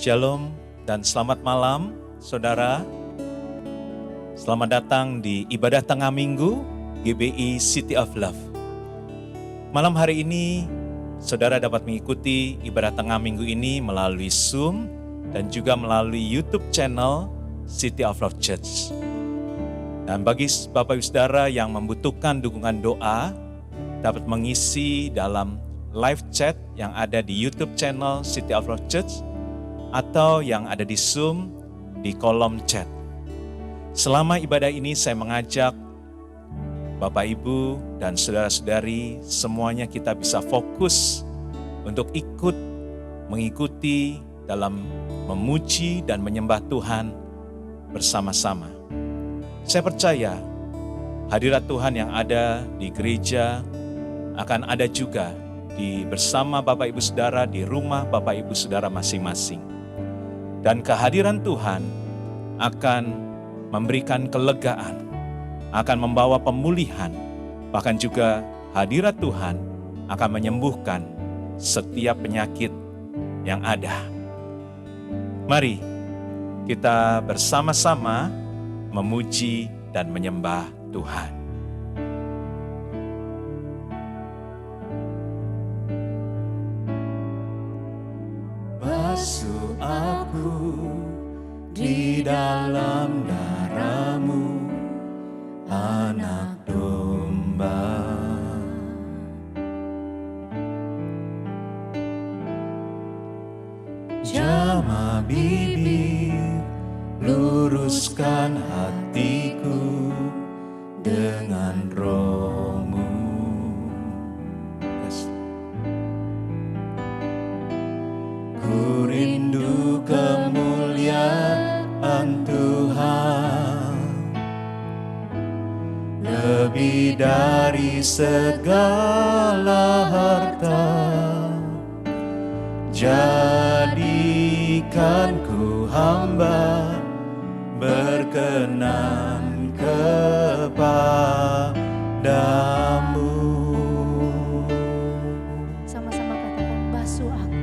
Shalom dan selamat malam, saudara. Selamat datang di ibadah tengah minggu GBI City of Love. Malam hari ini, saudara dapat mengikuti ibadah tengah minggu ini melalui Zoom dan juga melalui YouTube channel City of Love Church. Dan bagi Bapak Ibu Saudara yang membutuhkan dukungan doa, dapat mengisi dalam live chat yang ada di YouTube channel City of Love Church atau yang ada di Zoom di kolom chat. Selama ibadah ini saya mengajak Bapak Ibu dan saudara-saudari semuanya kita bisa fokus untuk ikut mengikuti dalam memuji dan menyembah Tuhan bersama-sama. Saya percaya hadirat Tuhan yang ada di gereja akan ada juga bersama Bapak Ibu Saudara di rumah Bapak Ibu Saudara masing-masing. Dan kehadiran Tuhan akan memberikan kelegaan, akan membawa pemulihan, bahkan juga hadirat Tuhan akan menyembuhkan setiap penyakit yang ada. Mari kita bersama-sama memuji dan menyembah Tuhan. Basuh aku di dalam darah-Mu, anak domba. Jamah bibir, luruskan hatiku dengan Roh-Mu. Ku rindu kemuliaan Tuhan, lebih dari segala harta. Jadikan ku hamba berkenan kepadamu. Sama-sama katakan, basuh aku.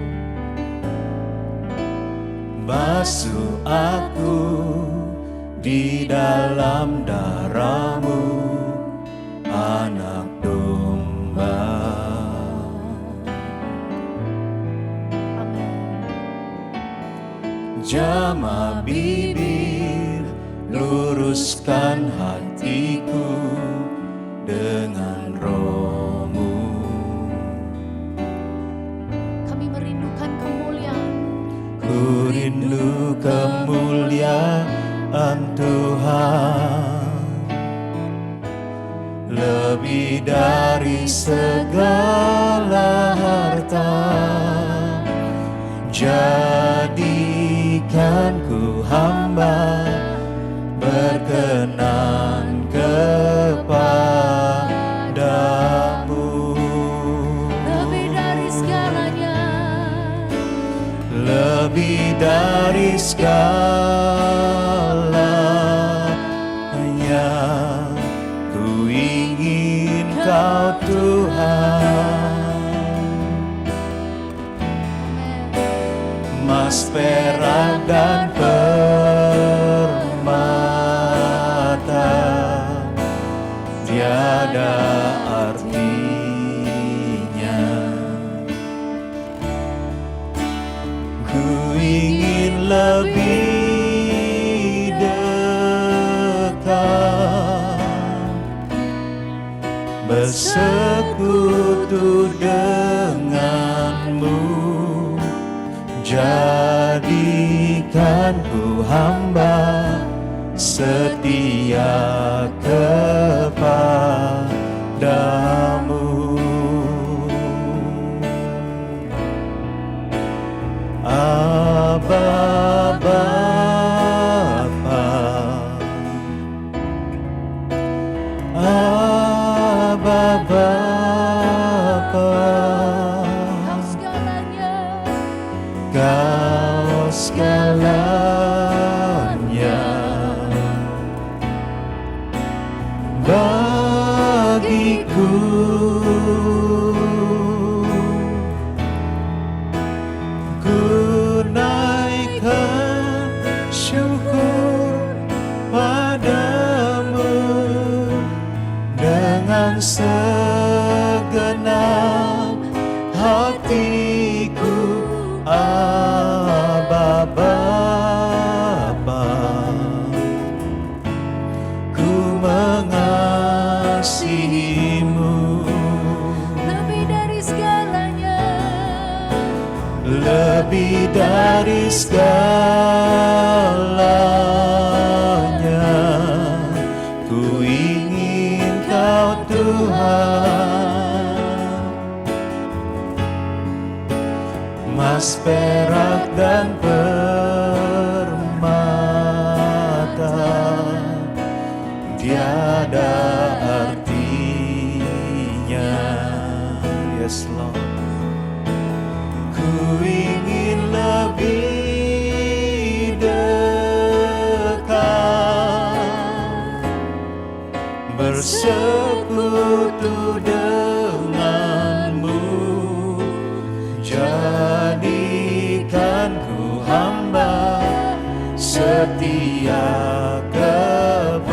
Basuh aku di dalam darah-Mu, anak domba. Jamah bibir, luruskan hatiku dengan Roh-Mu. Kami merindukan kemuliaan. Ku rindu kemuliaan Tuhan, lebih dari segala harta. Jadikan ku hamba berkenan kepadamu. Lebih dari segalanya. Lebih dari segalanya, ku ingin Kau Tuhan. Emas, perak, dan permata tiada artinya. Ku ingin lebih dekat, bersekutu denganmu. Jadikan ku hamba setia kepadamu. Abba Bapa, Abba Bapa, Kau segalanya. Kau segalanya bagiku. Ku naik lebih dari segalanya. Ku ingin Kau Tuhan, emas, perak, dan permata tiada artinya. Yes Lord, ku ingin lebih dekat, bersekutu denganmu. Jadikan ku hamba setia kepadamu.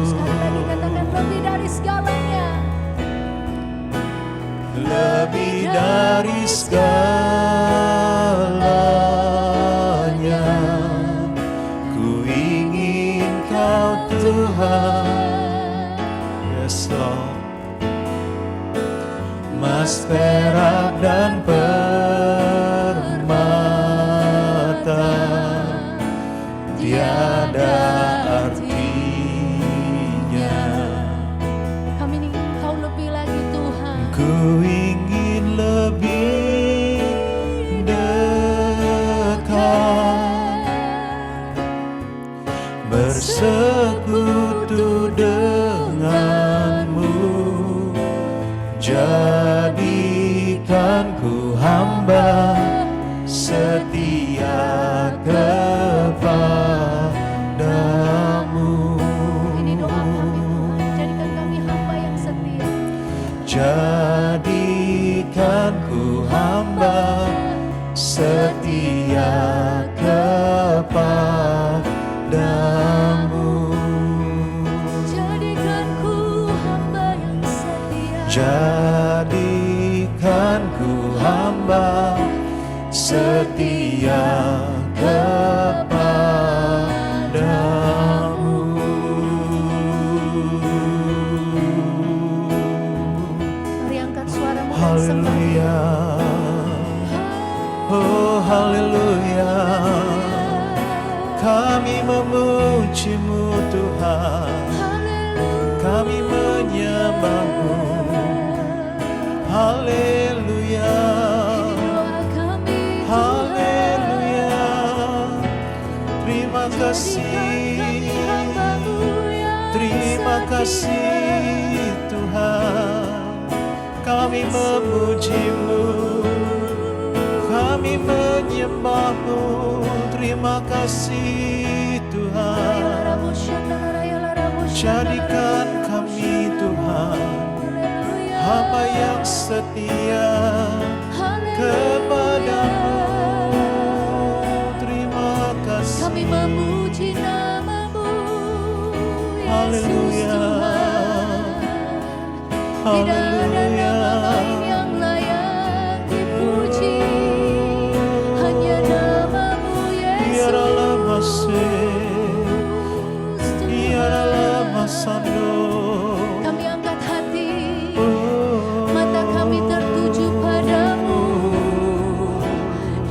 Sekali lagi katakan lebih dari segalanya. Lebih dari segalanya, ku ingin Kau Tuhan. Yes Lord, emas, perak, dan permata tiada artinya. Kami ingin Kau lebih lagi Tuhan. Ku ingin lebih dekat, bersekutu denganmu. Jadikan ku hamba setia kepadamu. Ini doa kami Tuhan, jadikan kami hamba yang setia. Jadikan ku hamba setia kepadamu. Jadikan ku hamba yang setia. Jadikan ku hamba setia kepadamu. Mari angkat suaramu dan Haleluya, oh haleluya. Kami memuji-Mu Tuhan, kami menyembah-Mu. Haleluya, haleluya. Terima kasih, terima kasih Tuhan. Kami memuji-Mu, kami menyembah-Mu. Terima kasih Tuhan. Jadikan kami Tuhan hamba yang setia kepadamu. Terima kasih. Kami memuji nama-Mu, Yesus Haleluya, Tuhan. Tidak ada haleluya. nama lain yang layak dipuji, hanya nama-Mu, Biarlah Yesus masih, Tuhan. biarlah masando. Kami angkat hati, Oh, mata kami tertuju padamu,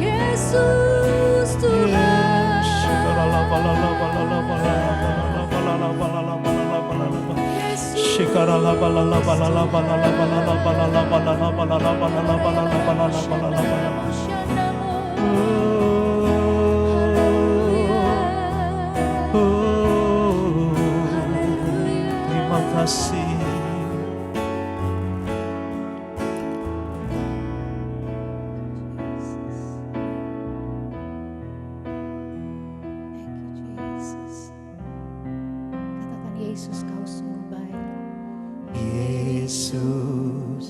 Yesus Tuhan. terima kasih. Katakan Yesus, Kau sungguh baik. Yesus,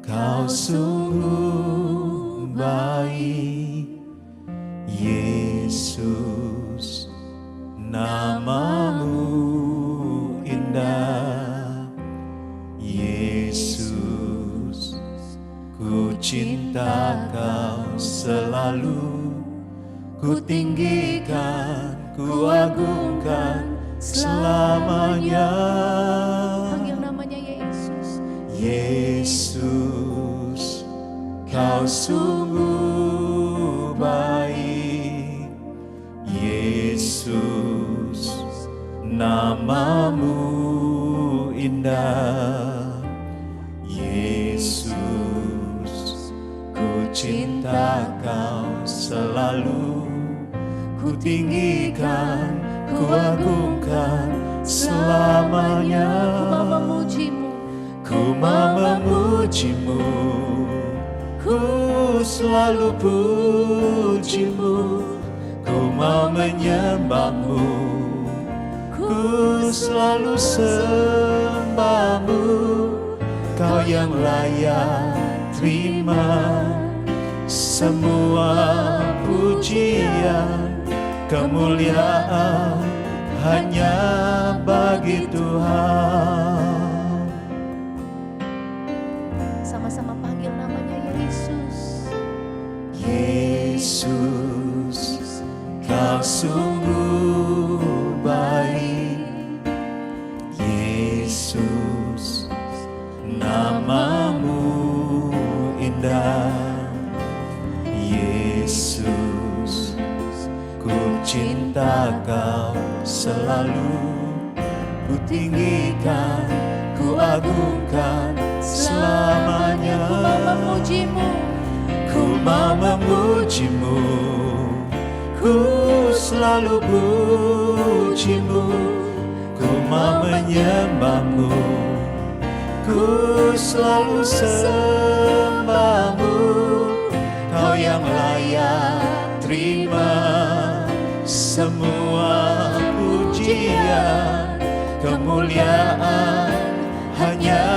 Kau sungguh baik. Yesus, nama-Mu indah. Yesus, ku cinta Kau selalu. Ku tinggikan, ku agungkan selamanya. Panggil namanya Yesus. Yesus, Kau sungguh baik, Yesus, namamu indah. Yesus, ku cinta kau selalu, ku tinggikan, ku agungkan selamanya. Ku mau memujimu, ku selalu pujimu, ku mau menyembahmu, ku selalu sembahmu. Kau yang layak terima semua pujian, kemuliaan hanya bagi Tuhan. Sama-sama panggil namanya Yesus. Yesus, kau sungguh baik. Yesus, namamu indah. Yesus, ku cinta kau selalu, ku tinggikan, ku agungkan selamanya. Ku mau memujimu, ku selalu pujimu, ku mau menyembahmu, ku selalu sembahmu. Kau yang layak terima semua pujian, kemuliaan hanya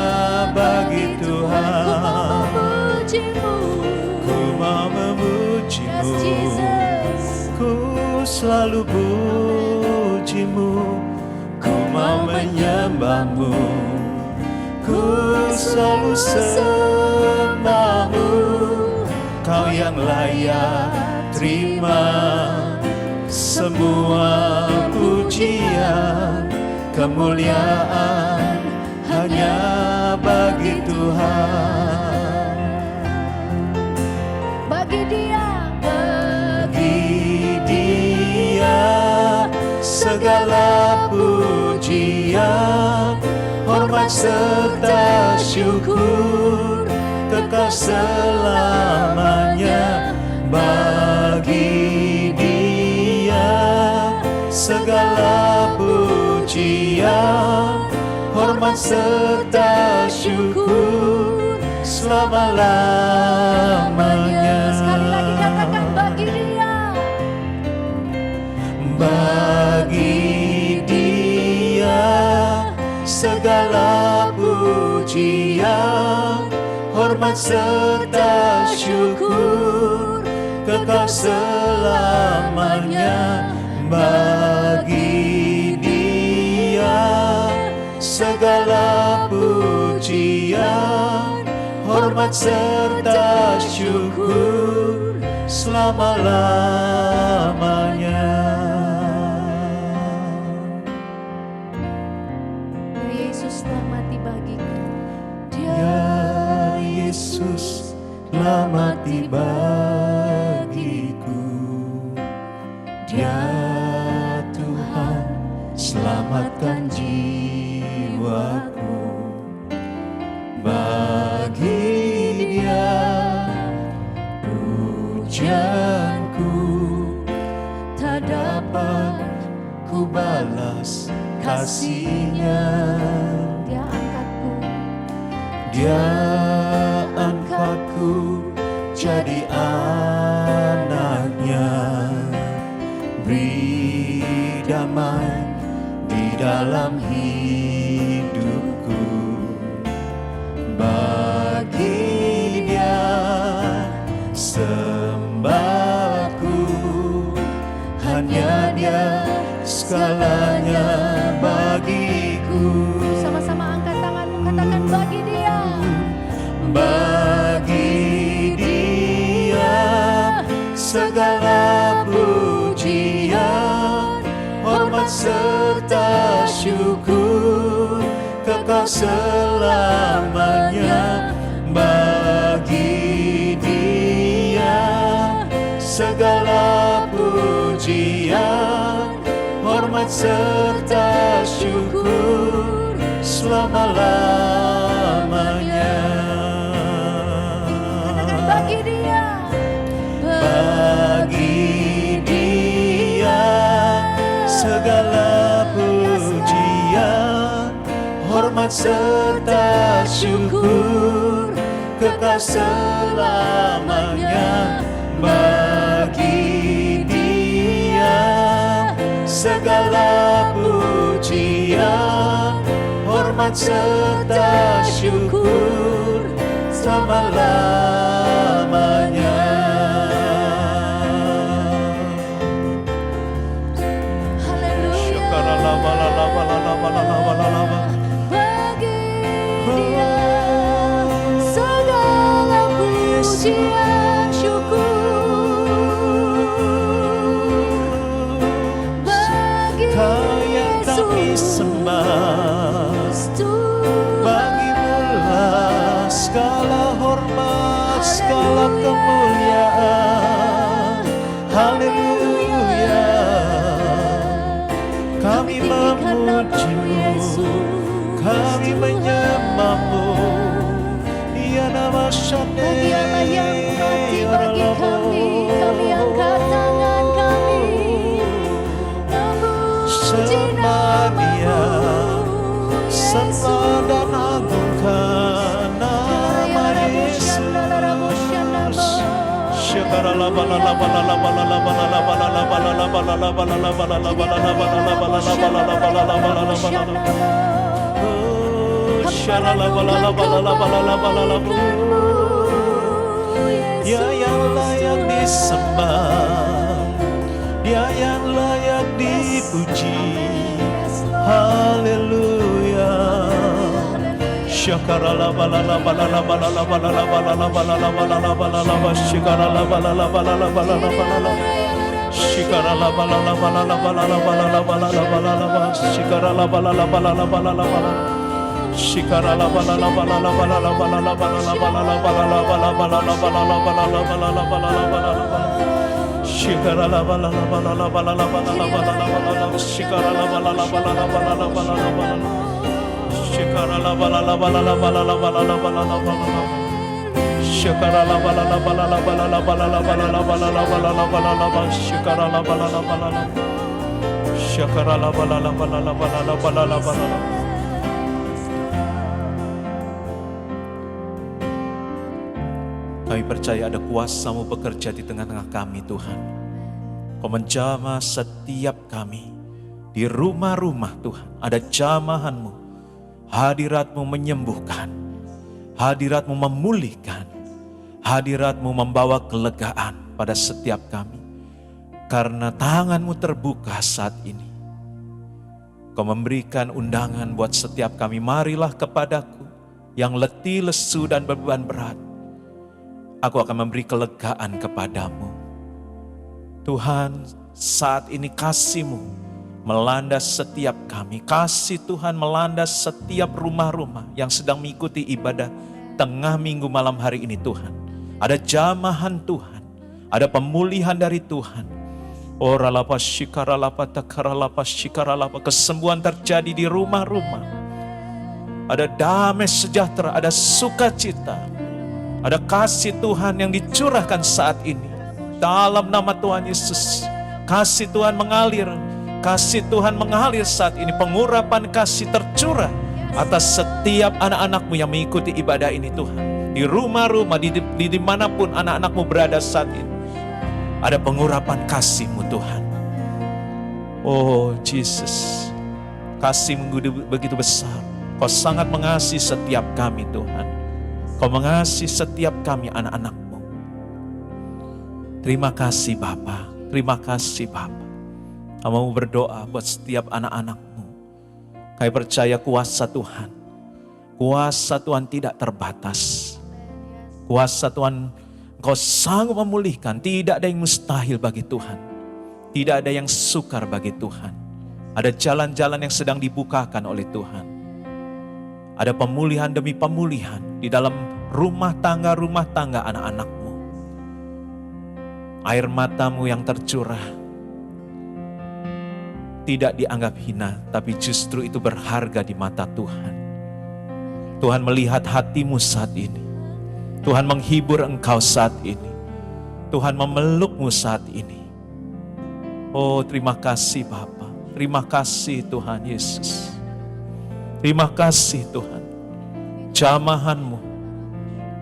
bagi Tuhan. Ku mau memujimu, ku selalu pujimu, ku mau menyembahmu, ku selalu sembahmu. Kau yang layak terima semua pujian, kemuliaan hanya bagi Tuhan. Bagi Dia segala pujian, hormat serta syukur kekal selamanya. Bagi Dia segala pujian, hormat serta syukur selama-lamanya. Sekali lagi katakan bagi Dia. Bagi Dia segala pujian, hormat serta syukur kekal selamanya. Bagi Dia segala pujian, hormat serta syukur selama-lamanya. Ya Yesus telah mati bagiku. Ya Yesus telah mati bagiku. Dia Tuhan selamatkan jiwaku. Bagi Dia pujianku tak dapat ku balas kasih-Nya. Dia angkatku jadi anak-Nya, beri damai di dalam hidupku. Bagi Dia sembahku, hanya Dia segalanya bagiku. Sama-sama angkat tanganmu, katakan bagi Dia. Bagi Dia segala pujian, hormat serta syukur kekal selamanya. Bagi Dia segala pujian, hormat serta syukur selama-lamanya. Bagi Dia, Bagi Dia segala pujian, hormat serta syukur kekal selamanya. Bagi Dia segala pujian, hormat serta syukur selama-lamanya. haleluya. Bagi Dia segala pujian syukur. Bagi Kau yang kami sembah, bagimulah segala hormat, segala kemuliaan. Haleluya. Kami memuji-Mu, kami menyembah-Mu. Ya nama Dialah yang mati bagi kami, kami angkat tangan kami, memuji namamu, sembah dan agungkan nama Yesus. Dia yang layak disembah, Dia yang layak dipuji. Haleluya. Syakarala balala balala balala balala balala balala balala balala syakarala balala balala balala balala syakarala balala balala balala balala balala balala syakarala balala balala balala balala syakarala balala balala balala balala balala balala balala balala balala balala balala balala balala syakarala balala balala balala balala balala balala syakarala balala balala balala balala balala Shikarala balala balala balala balala balala balala Shikarala balala balala balala balala balala balala balala balala Shikarala balala balala Shikarala balala balala balala balala balala. Kami percaya ada kuasa-Mu bekerja di tengah-tengah kami, Tuhan. Kau menjamah setiap kami di rumah-rumah, Tuhan. Ada jamahan-Mu. Hadirat-Mu menyembuhkan, Hadirat-Mu memulihkan, Hadirat-Mu membawa kelegaan pada setiap kami. Karena tangan-Mu terbuka saat ini. Kau memberikan undangan buat setiap kami, marilah kepadaku yang letih, lesu dan beban berat. Aku akan memberi kelegaan kepadamu. Tuhan, saat ini kasih-Mu melanda setiap kami. Kasih Tuhan melanda setiap rumah-rumah yang sedang mengikuti ibadah tengah minggu malam hari ini, Tuhan. Ada jamahan Tuhan, ada pemulihan dari Tuhan. Oralapa shikaralapa takaralapa shikaralapa. Kesembuhan terjadi di rumah-rumah. Ada damai sejahtera, ada sukacita. Ada kasih Tuhan yang dicurahkan saat ini. Dalam nama Tuhan Yesus, kasih Tuhan mengalir. Kasih Tuhan mengalir saat ini, pengurapan kasih tercurah atas setiap anak-anak-Mu yang mengikuti ibadah ini, Tuhan. Di rumah-rumah, di dimanapun anak-anak-Mu berada saat ini, ada pengurapan kasih-Mu, Tuhan. Oh Jesus, kasih-Mu begitu besar. Kau sangat mengasihi setiap kami, Tuhan. Kau mengasihi setiap kami anak-anak-Mu. Terima kasih Bapa, terima kasih Bapa. Kami berdoa buat setiap anak-anak-Mu. Kami percaya kuasa Tuhan. Kuasa Tuhan tidak terbatas. Kuasa Tuhan, Engkau sanggup memulihkan. Tidak ada yang mustahil bagi Tuhan. Tidak ada yang sukar bagi Tuhan. Ada jalan-jalan yang sedang dibukakan oleh Tuhan. Ada pemulihan demi pemulihan di dalam rumah tangga anak-anak-Mu. air matamu yang tercurah tidak dianggap hina, tapi justru itu berharga di mata Tuhan. Tuhan melihat hatimu saat ini. Tuhan menghibur engkau saat ini. Tuhan memelukmu saat ini. Oh, terima kasih Bapa. Terima kasih Tuhan Yesus. Terima kasih Tuhan. Jamahanmu,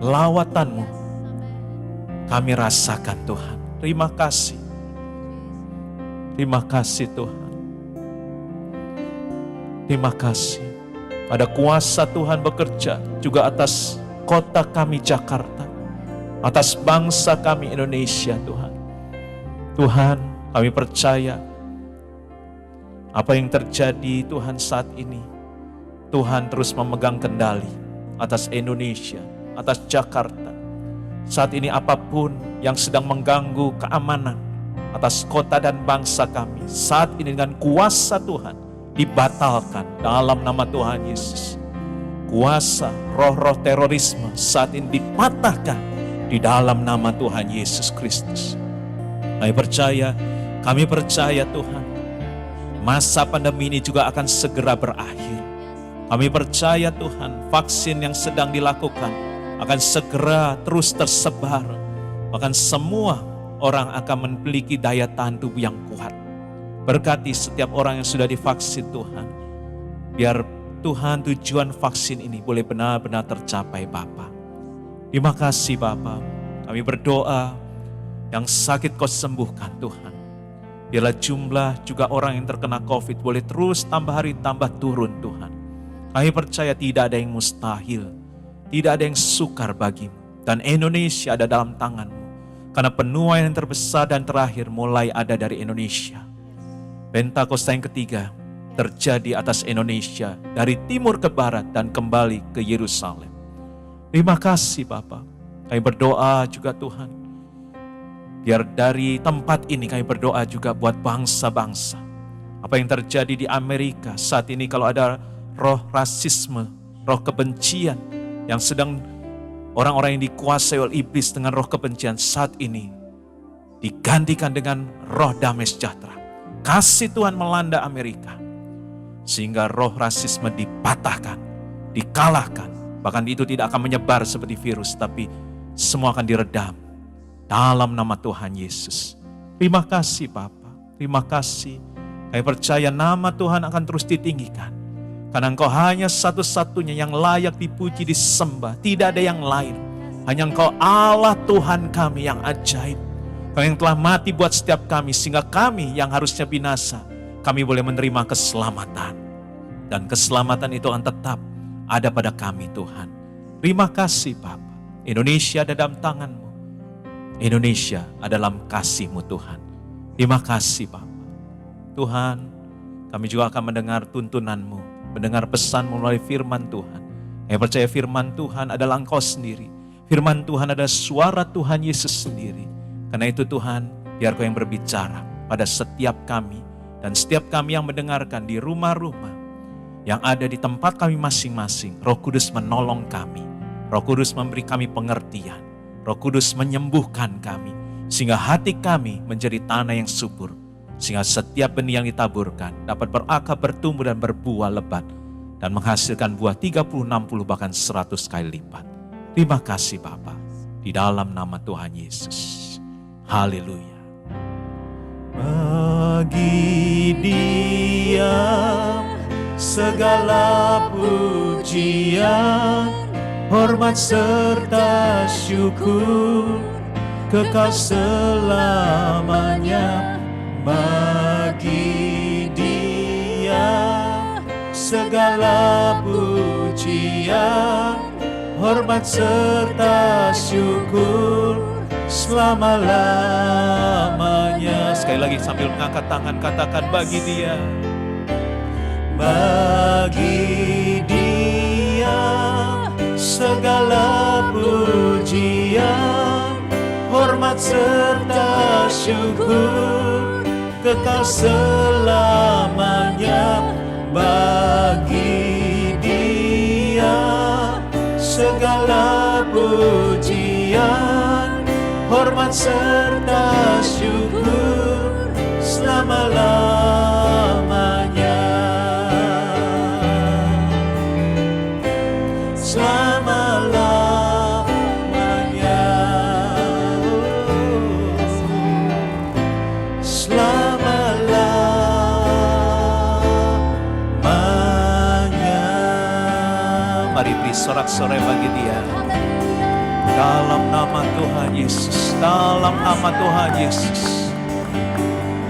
lawatanmu, kami rasakan Tuhan. Terima kasih. Terima kasih Tuhan. Terima kasih. Ada kuasa Tuhan bekerja juga atas kota kami Jakarta, atas bangsa kami Indonesia Tuhan. Tuhan, kami percaya apa yang terjadi Tuhan saat ini, Tuhan terus memegang kendali atas Indonesia, atas Jakarta. Saat ini apapun yang sedang mengganggu keamanan atas kota dan bangsa kami, saat ini dengan kuasa Tuhan dibatalkan dalam nama Tuhan Yesus. Kuasa roh-roh terorisme saat ini dipatahkan di dalam nama Tuhan Yesus Kristus. Kami percaya Tuhan, masa pandemi ini juga akan segera berakhir. Kami percaya Tuhan, vaksin yang sedang dilakukan akan segera terus tersebar. Bahkan semua orang akan memiliki daya tahan tubuh yang kuat. Berkati setiap orang yang sudah divaksin Tuhan. Biar Tuhan tujuan vaksin ini boleh benar-benar tercapai Bapa. Terima kasih Bapa. Kami berdoa yang sakit Kau sembuhkan Tuhan. Biarlah jumlah juga orang yang terkena COVID boleh terus tambah hari tambah turun Tuhan. Kami percaya tidak ada yang mustahil. Tidak ada yang sukar bagimu. Dan Indonesia ada dalam tangan-Mu. Karena penuaian yang terbesar dan terakhir mulai ada dari Indonesia. Pentakosta yang ketiga terjadi atas Indonesia dari timur ke barat dan kembali ke Yerusalem. Terima kasih Bapa. Kami berdoa juga Tuhan. Biar dari tempat ini kami berdoa juga buat bangsa-bangsa. Apa yang terjadi di Amerika saat ini, kalau ada roh rasisme, roh kebencian yang sedang orang-orang yang dikuasai oleh iblis dengan roh kebencian saat ini digantikan dengan roh damai sejahtera. Kasih Tuhan melanda Amerika. Sehingga roh rasisme dipatahkan, dikalahkan. Bahkan itu tidak akan menyebar seperti virus, tapi semua akan diredam dalam nama Tuhan Yesus. Terima kasih Bapa. Terima kasih. Kami percaya nama Tuhan akan terus ditinggikan. Karena Engkau hanya satu-satunya yang layak dipuji, disembah. Tidak ada yang lain. Hanya Engkau Allah Tuhan kami yang ajaib. Kau yang telah mati buat setiap kami, sehingga kami yang harusnya binasa, kami boleh menerima keselamatan. Dan keselamatan itu akan tetap ada pada kami Tuhan. Terima kasih Bapa. Indonesia ada dalam tangan-Mu. Indonesia ada dalam kasih-Mu Tuhan. Terima kasih Bapa. Tuhan, kami juga akan mendengar tuntunan-Mu, mendengar pesan-Mu melalui firman Tuhan. Saya percaya firman Tuhan adalah Engkau sendiri. Firman Tuhan adalah suara Tuhan Yesus sendiri. Karena itu Tuhan, biar Kau yang berbicara pada setiap kami dan setiap kami yang mendengarkan di rumah-rumah yang ada di tempat kami masing-masing. Roh Kudus menolong kami. Roh Kudus memberi kami pengertian. Roh Kudus menyembuhkan kami. Sehingga hati kami menjadi tanah yang subur. Sehingga setiap benih yang ditaburkan dapat berakar, bertumbuh dan berbuah lebat. Dan menghasilkan buah 30, 60 bahkan 100 kali lipat. Terima kasih Bapa. Di dalam nama Tuhan Yesus. Haleluya. Bagi Dia segala pujian, hormat serta syukur, kekal selamanya. Bagi Dia segala pujian, hormat serta syukur, selama-lamanya. Sekali lagi sambil mengangkat tangan katakan bagi Dia. Bagi Dia segala pujian, hormat serta syukur, kekal selamanya. Bagi Dia segala pujian, hormat selamat serta syukur selama-lamanya. Selama-lamanya. Selama-lamanya. Mari beri sorak-sorai bagi Dia. Dalam nama Tuhan Yesus, dalam nama Tuhan Yesus.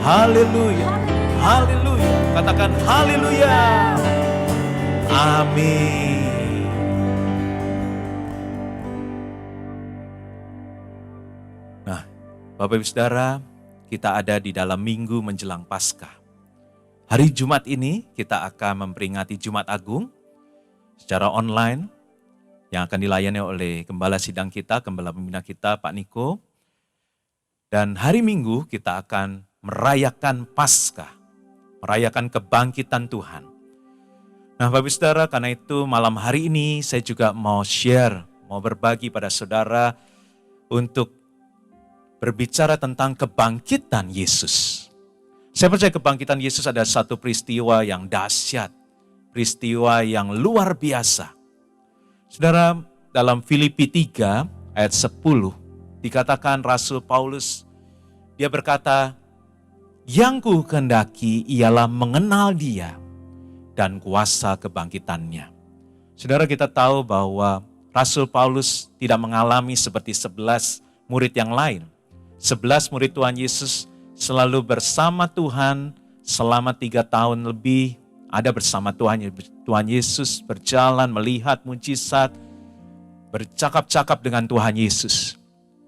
Haleluya, haleluya. Katakan haleluya. Amin. Nah, Bapak Ibu Saudara, kita ada di dalam minggu menjelang Paskah. Hari Jumat ini kita akan memperingati Jumat Agung secara online, yang akan dilayani oleh Gembala Sidang kita, Gembala Pembina kita, Pak Niko. Dan hari Minggu kita akan merayakan Paskah, merayakan kebangkitan Tuhan. Nah Bapak Saudara, karena itu malam hari ini saya juga mau share, mau berbagi pada saudara untuk berbicara tentang kebangkitan Yesus. Saya percaya kebangkitan Yesus adalah satu peristiwa yang dahsyat, peristiwa yang luar biasa. Saudara, dalam Filipi 3 ayat 10 dikatakan Rasul Paulus, dia berkata, yang ku kehendaki ialah mengenal Dia dan kuasa kebangkitannya. Saudara, kita tahu bahwa Rasul Paulus tidak mengalami seperti 11 murid yang lain. 11 murid Tuhan Yesus selalu bersama Tuhan selama 3 tahun lebih. Ada bersama Tuhan Yesus, berjalan, melihat mujizat, bercakap-cakap dengan Tuhan Yesus.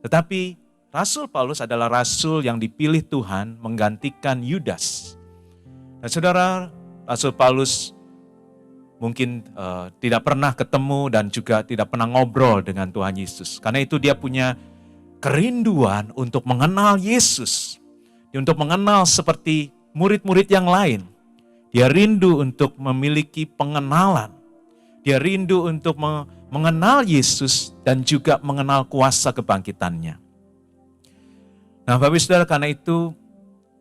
Tetapi Rasul Paulus adalah rasul yang dipilih Tuhan menggantikan Yudas. Nah saudara, Rasul Paulus mungkin tidak pernah ketemu dan juga tidak pernah ngobrol dengan Tuhan Yesus. Karena itu dia punya kerinduan untuk mengenal Yesus. Untuk mengenal seperti murid-murid yang lain. Dia rindu untuk memiliki pengenalan. Dia rindu untuk mengenal Yesus dan juga mengenal kuasa kebangkitannya. Nah Bapak Saudara, karena itu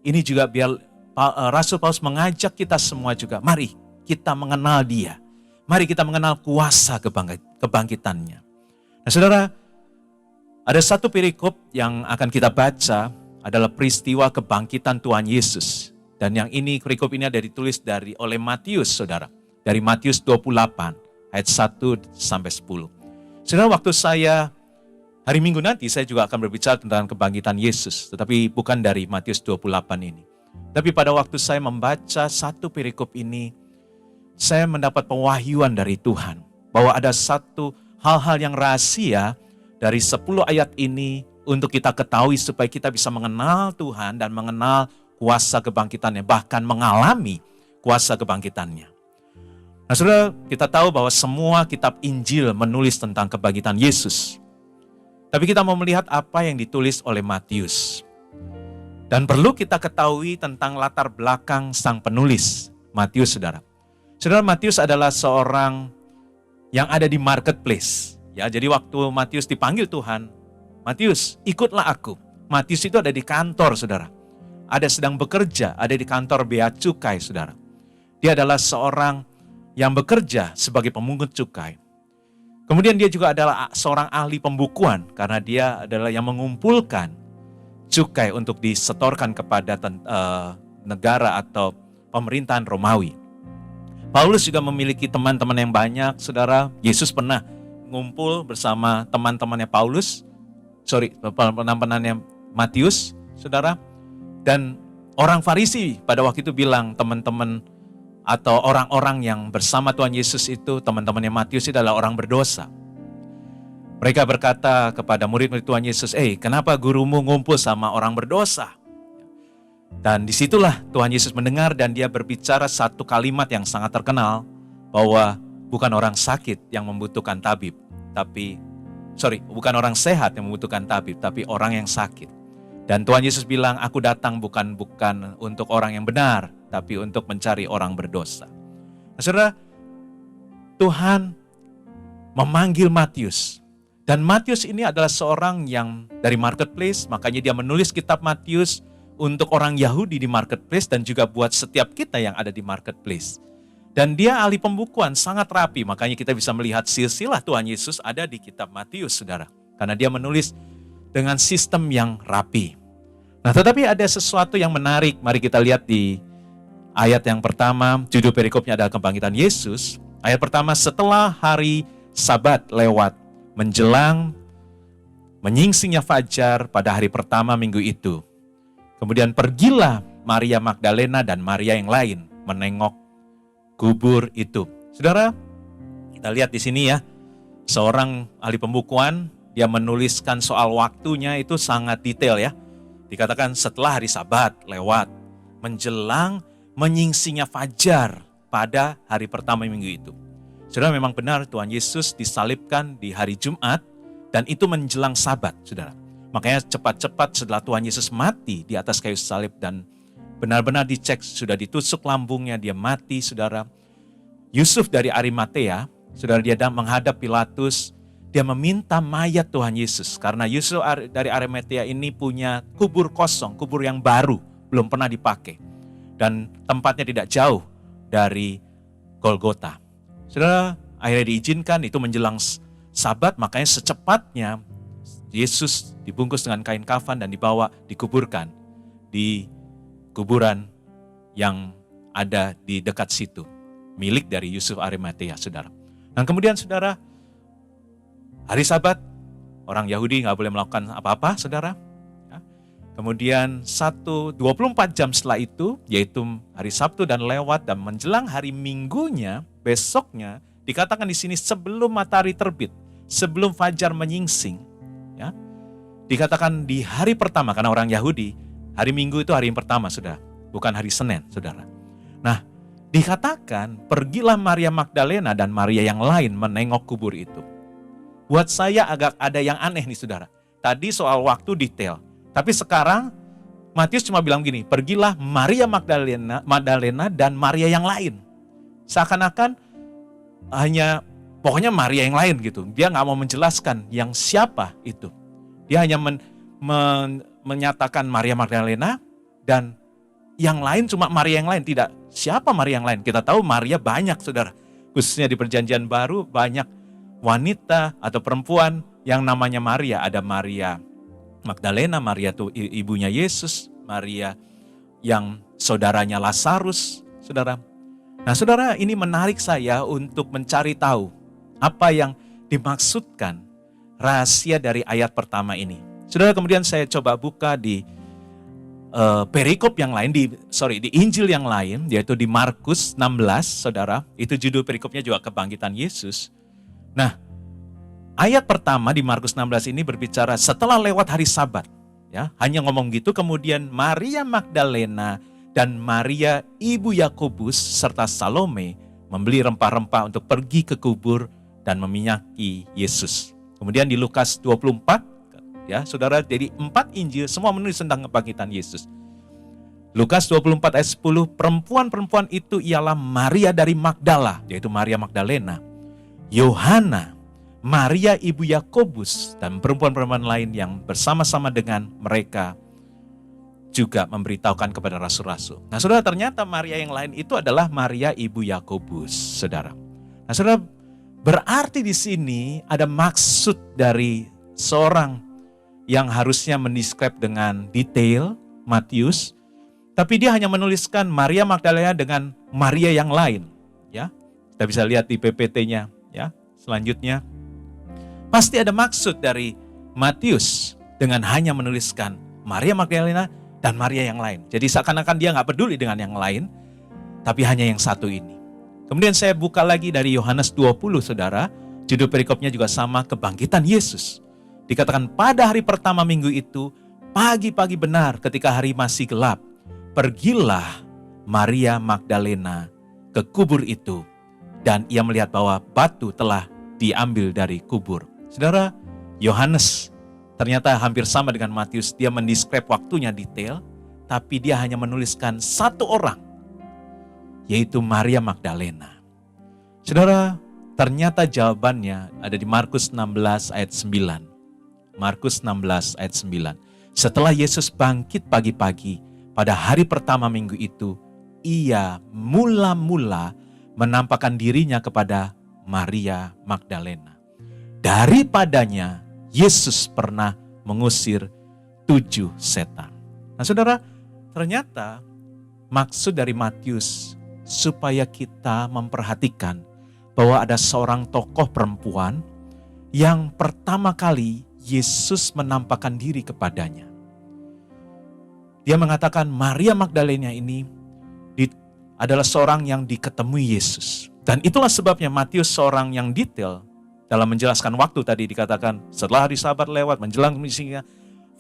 ini juga biar Rasul Paulus mengajak kita semua juga, mari kita mengenal Dia. Mari kita mengenal kuasa kebangkitannya. Nah Saudara, ada satu perikop yang akan kita baca adalah peristiwa kebangkitan Tuhan Yesus. Dan yang ini, perikop ini ada ditulis oleh Matius, saudara. Dari Matius 28, ayat 1 sampai 10. Saudara, waktu saya, hari Minggu nanti, saya juga akan berbicara tentang kebangkitan Yesus. Tetapi bukan dari Matius 28 ini. Tapi pada waktu saya membaca satu perikop ini, saya mendapat pewahyuan dari Tuhan. Bahwa ada satu hal-hal yang rahasia dari 10 ayat ini untuk kita ketahui supaya kita bisa mengenal Tuhan dan mengenal kuasa kebangkitannya, bahkan mengalami kuasa kebangkitannya. Nah saudara, kita tahu bahwa semua kitab Injil menulis tentang kebangkitan Yesus. Tapi kita mau melihat apa yang ditulis oleh Matius. Dan perlu kita ketahui tentang latar belakang sang penulis, Matius saudara. Saudara, Matius adalah seorang yang ada di marketplace. Ya, jadi waktu Matius dipanggil Tuhan, Matius, ikutlah aku. Matius itu ada di kantor saudara. Ada sedang bekerja, ada di kantor bea cukai, saudara. Dia adalah seorang yang bekerja sebagai pemungut cukai. Kemudian dia juga adalah seorang ahli pembukuan, karena dia adalah yang mengumpulkan cukai untuk disetorkan kepada negara atau pemerintahan Romawi. Paulus juga memiliki teman-teman yang banyak, saudara. Yesus pernah ngumpul bersama teman-temannya teman-temannya Matius, saudara. Dan orang Farisi pada waktu itu bilang, teman-teman atau orang-orang yang bersama Tuhan Yesus itu, teman-temannya Matius itu adalah orang berdosa. Mereka berkata kepada murid-murid Tuhan Yesus, kenapa gurumu ngumpul sama orang berdosa? Dan disitulah Tuhan Yesus mendengar dan dia berbicara satu kalimat yang sangat terkenal, bahwa bukan orang sakit yang membutuhkan tabib, bukan orang sehat yang membutuhkan tabib, tapi orang yang sakit. Dan Tuhan Yesus bilang, aku datang bukan untuk orang yang benar, tapi untuk mencari orang berdosa. Nah, saudara, Tuhan memanggil Matius. Dan Matius ini adalah seorang yang dari marketplace, makanya dia menulis kitab Matius untuk orang Yahudi di marketplace dan juga buat setiap kita yang ada di marketplace. Dan dia ahli pembukuan, sangat rapi, makanya kita bisa melihat silsilah Tuhan Yesus ada di kitab Matius, saudara. Karena dia menulis dengan sistem yang rapi. Nah, tetapi ada sesuatu yang menarik, mari kita lihat di ayat yang pertama, judul perikopnya adalah kebangkitan Yesus. Ayat pertama, setelah hari Sabat lewat, menjelang menyingsingnya fajar pada hari pertama minggu itu. Kemudian pergilah Maria Magdalena dan Maria yang lain menengok kubur itu. Saudara, kita lihat di sini ya, seorang ahli pembukuan, dia menuliskan soal waktunya itu sangat detail ya. Dikatakan setelah hari Sabat lewat, menjelang menyingsingnya fajar pada hari pertama minggu itu. Saudara, memang benar Tuhan Yesus disalibkan di hari Jumat dan itu menjelang Sabat, saudara. Makanya cepat-cepat setelah Tuhan Yesus mati di atas kayu salib dan benar-benar dicek sudah ditusuk lambungnya, dia mati, saudara. Yusuf dari Arimatea, saudara, dia menghadap Pilatus, dia meminta mayat Tuhan Yesus karena Yusuf dari Arimatea ini punya kubur kosong, kubur yang baru, belum pernah dipakai. Dan tempatnya tidak jauh dari Golgota. Saudara, akhirnya diizinkan, itu menjelang Sabat, makanya secepatnya Yesus dibungkus dengan kain kafan dan dibawa dikuburkan di kuburan yang ada di dekat situ, milik dari Yusuf Arimatea, saudara. Dan kemudian saudara, hari Sabat, orang Yahudi nggak boleh melakukan apa-apa, saudara. Kemudian 24 jam setelah itu, yaitu hari Sabtu dan lewat dan menjelang hari Minggunya, besoknya, dikatakan di sini sebelum matahari terbit, sebelum fajar menyingsing, ya, dikatakan di hari pertama, karena orang Yahudi, hari Minggu itu hari yang pertama, saudara, bukan hari Senin, saudara. Nah, dikatakan pergilah Maria Magdalena dan Maria yang lain menengok kubur itu. Buat saya agak ada yang aneh nih, saudara. Tadi soal waktu detail. Tapi sekarang Matius cuma bilang gini, pergilah Maria Magdalena dan Maria yang lain. Seakan-akan hanya pokoknya Maria yang lain gitu. Dia nggak mau menjelaskan yang siapa itu. Dia hanya menyatakan Maria Magdalena dan yang lain cuma Maria yang lain. Tidak, siapa Maria yang lain? Kita tahu Maria banyak, saudara. Khususnya di Perjanjian Baru banyak wanita atau perempuan yang namanya Maria. Ada Maria Magdalena, Maria itu ibunya Yesus, Maria yang saudaranya Lazarus, saudara. Nah, saudara, ini menarik saya untuk mencari tahu apa yang dimaksudkan rahasia dari ayat pertama ini. Saudara, kemudian saya coba buka di perikop yang lain, di Injil yang lain, yaitu di Markus 16, saudara. Itu judul perikopnya juga kebangkitan Yesus. Nah, ayat pertama di Markus 16 ini berbicara setelah lewat hari Sabat. Ya, hanya ngomong gitu, kemudian Maria Magdalena dan Maria ibu Yakobus serta Salome membeli rempah-rempah untuk pergi ke kubur dan meminyaki Yesus. Kemudian di Lukas 24, ya saudara, jadi 4 Injil semua menulis tentang kebangkitan Yesus. Lukas 24 ayat 10, perempuan-perempuan itu ialah Maria dari Magdala, yaitu Maria Magdalena, Yohana, Maria ibu Yakobus, dan perempuan-perempuan lain yang bersama-sama dengan mereka juga memberitahukan kepada rasul-rasul. Nah, saudara, ternyata Maria yang lain itu adalah Maria ibu Yakobus, saudara. Nah, saudara, berarti di sini ada maksud dari seorang yang harusnya mendescribe dengan detail Matius, tapi dia hanya menuliskan Maria Magdalena dengan Maria yang lain, ya. Kita bisa lihat di PPT-nya, ya. Selanjutnya, pasti ada maksud dari Matius dengan hanya menuliskan Maria Magdalena dan Maria yang lain. Jadi seakan-akan dia nggak peduli dengan yang lain, tapi hanya yang satu ini. Kemudian saya buka lagi dari Yohanes 20, saudara. Judul perikopnya juga sama, kebangkitan Yesus. Dikatakan pada hari pertama minggu itu, pagi-pagi benar ketika hari masih gelap, pergilah Maria Magdalena ke kubur itu, dan ia melihat bahwa batu telah diambil dari kubur. Saudara, Yohanes ternyata hampir sama dengan Matius, dia mendescribe waktunya detail, tapi dia hanya menuliskan satu orang, yaitu Maria Magdalena. Saudara, Ternyata jawabannya ada di Markus 16 ayat 9. Markus 16 ayat 9. Setelah Yesus bangkit pagi-pagi pada hari pertama minggu itu, ia mula-mula menampakkan dirinya kepada Maria Magdalena. Daripadanya Yesus pernah mengusir 7 setan. Nah saudara, ternyata maksud dari Matius supaya kita memperhatikan bahwa ada seorang tokoh perempuan yang pertama kali Yesus menampakkan diri kepadanya. Dia mengatakan Maria Magdalena ini adalah seorang yang diketemui Yesus. Dan itulah sebabnya Matius seorang yang detail dalam menjelaskan waktu tadi dikatakan setelah hari Sabat lewat menjelang misinya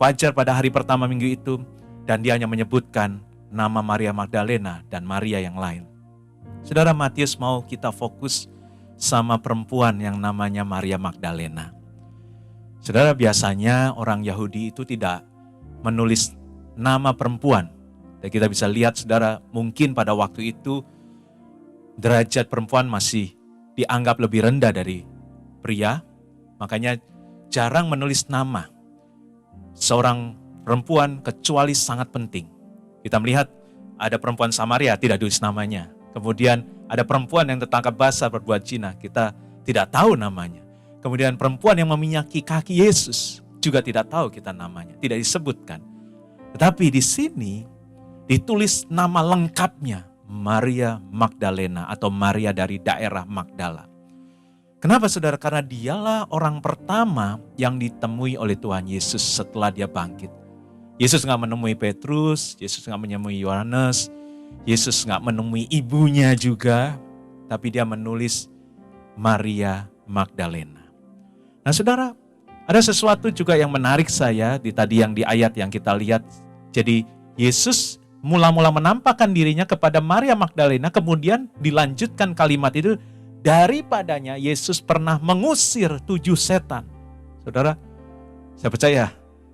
fajar pada hari pertama minggu itu, dan dia hanya menyebutkan nama Maria Magdalena dan Maria yang lain. Saudara, Matius mau kita fokus sama perempuan yang namanya Maria Magdalena. Saudara, biasanya orang Yahudi itu tidak menulis nama perempuan. Dan kita bisa lihat saudara, mungkin pada waktu itu derajat perempuan masih dianggap lebih rendah dari pria. Makanya jarang menulis nama seorang perempuan kecuali sangat penting. Kita melihat ada perempuan Samaria tidak tulis namanya. Kemudian ada perempuan yang tertangkap basah berbuat zina, kita tidak tahu namanya. Kemudian perempuan yang meminyaki kaki Yesus juga tidak tahu kita namanya, tidak disebutkan. Tetapi di sini ditulis nama lengkapnya Maria Magdalena atau Maria dari daerah Magdala. Kenapa saudara? Karena dialah orang pertama yang ditemui oleh Tuhan Yesus setelah dia bangkit. Yesus gak menemui Petrus, Yesus gak menemui Yohanes, Yesus gak menemui ibunya juga, tapi dia menulis Maria Magdalena. Nah saudara, ada sesuatu juga yang menarik saya di tadi yang di ayat yang kita lihat. Jadi Yesus mula-mula menampakkan dirinya kepada Maria Magdalena, kemudian dilanjutkan kalimat itu, daripadanya Yesus pernah mengusir 7 setan. Saudara, saya percaya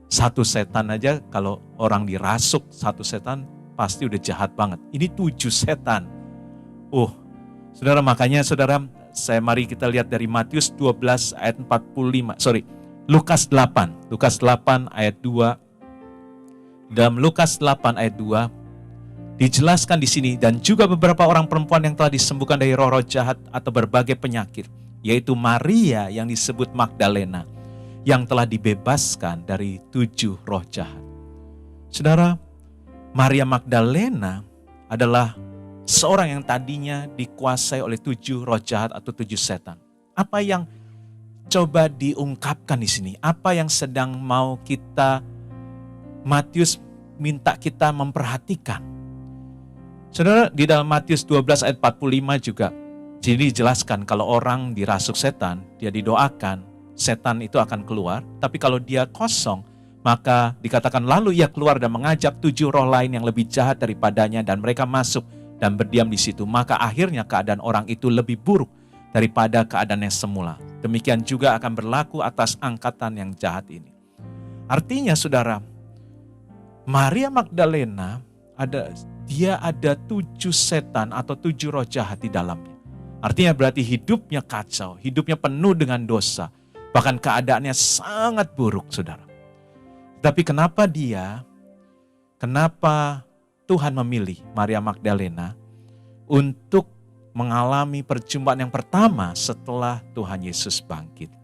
1 setan aja kalau orang dirasuk 1 setan pasti udah jahat banget. Ini 7 setan. Saudara, makanya saudara, mari kita lihat dari Matius 12 ayat 45. Lukas 8. Lukas 8 ayat 2. Dalam Lukas 8 ayat 2 dijelaskan di sini, dan juga beberapa orang perempuan yang telah disembuhkan dari roh-roh jahat atau berbagai penyakit, yaitu Maria yang disebut Magdalena, yang telah dibebaskan dari 7 roh jahat. Saudara, Maria Magdalena adalah seorang yang tadinya dikuasai oleh 7 roh jahat atau 7 setan. Apa yang coba diungkapkan di sini? Apa yang sedang mau Matius minta kita memperhatikan? Saudara, di dalam Matius 12 ayat 45 juga jadi dijelaskan kalau orang dirasuk setan, dia didoakan, setan itu akan keluar. Tapi kalau dia kosong, maka dikatakan lalu ia keluar dan mengajak 7 roh lain yang lebih jahat daripadanya, dan mereka masuk dan berdiam di situ. Maka akhirnya keadaan orang itu lebih buruk daripada keadaan yang semula. Demikian juga akan berlaku atas angkatan yang jahat ini. Artinya saudara, Maria Magdalena dia ada 7 setan atau 7 roh jahat di dalamnya. Artinya berarti hidupnya kacau, hidupnya penuh dengan dosa. Bahkan keadaannya sangat buruk saudara. Tapi kenapa Tuhan memilih Maria Magdalena untuk mengalami perjumpaan yang pertama setelah Tuhan Yesus bangkit?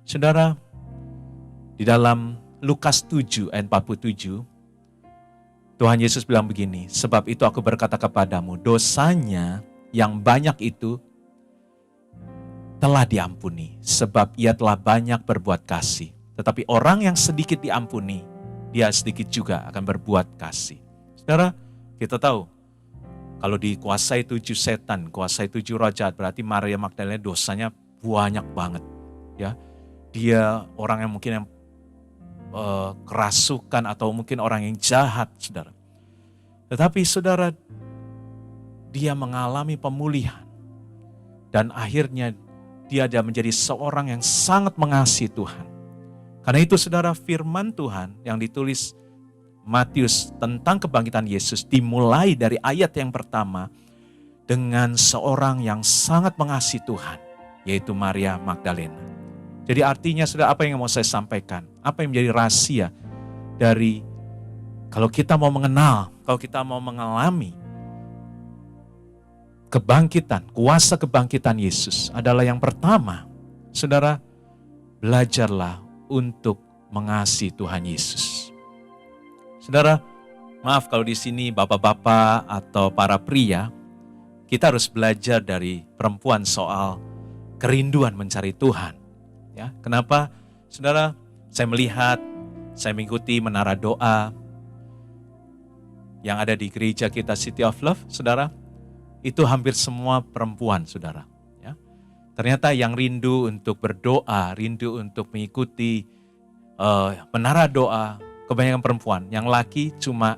Saudara, di dalam Lukas 7 ayat 47, Tuhan Yesus bilang begini, sebab itu aku berkata kepadamu, dosanya yang banyak itu telah diampuni, sebab ia telah banyak berbuat kasih. Tetapi orang yang sedikit diampuni, dia sedikit juga akan berbuat kasih. Saudara, kita tahu, kalau dikuasai 7 setan, kuasai 7 roh jahat, berarti Maria Magdalena dosanya banyak banget. Ya, dia orang yang mungkin yang kerasukan atau mungkin orang yang jahat, saudara. Tetapi saudara, dia mengalami pemulihan dan akhirnya dia menjadi seorang yang sangat mengasihi Tuhan. Karena itu saudara, firman Tuhan yang ditulis Matius tentang kebangkitan Yesus dimulai dari ayat yang pertama dengan seorang yang sangat mengasihi Tuhan. yaitu Maria Magdalena. Jadi artinya saudara, apa yang mau saya sampaikan? Apa yang menjadi rahasia dari kalau kita mau mengenal, kalau kita mau mengalami kebangkitan, kuasa kebangkitan Yesus adalah yang pertama, saudara, belajarlah untuk mengasihi Tuhan Yesus. Saudara, maaf kalau di sini bapak-bapak atau para pria, kita harus belajar dari perempuan soal kerinduan mencari Tuhan. Ya, kenapa? Saudara, saya melihat, saya mengikuti menara doa yang ada di gereja kita City of Love, saudara, itu hampir semua perempuan, saudara. Ya. Ternyata yang rindu untuk berdoa, rindu untuk mengikuti menara doa, kebanyakan perempuan. Yang laki cuma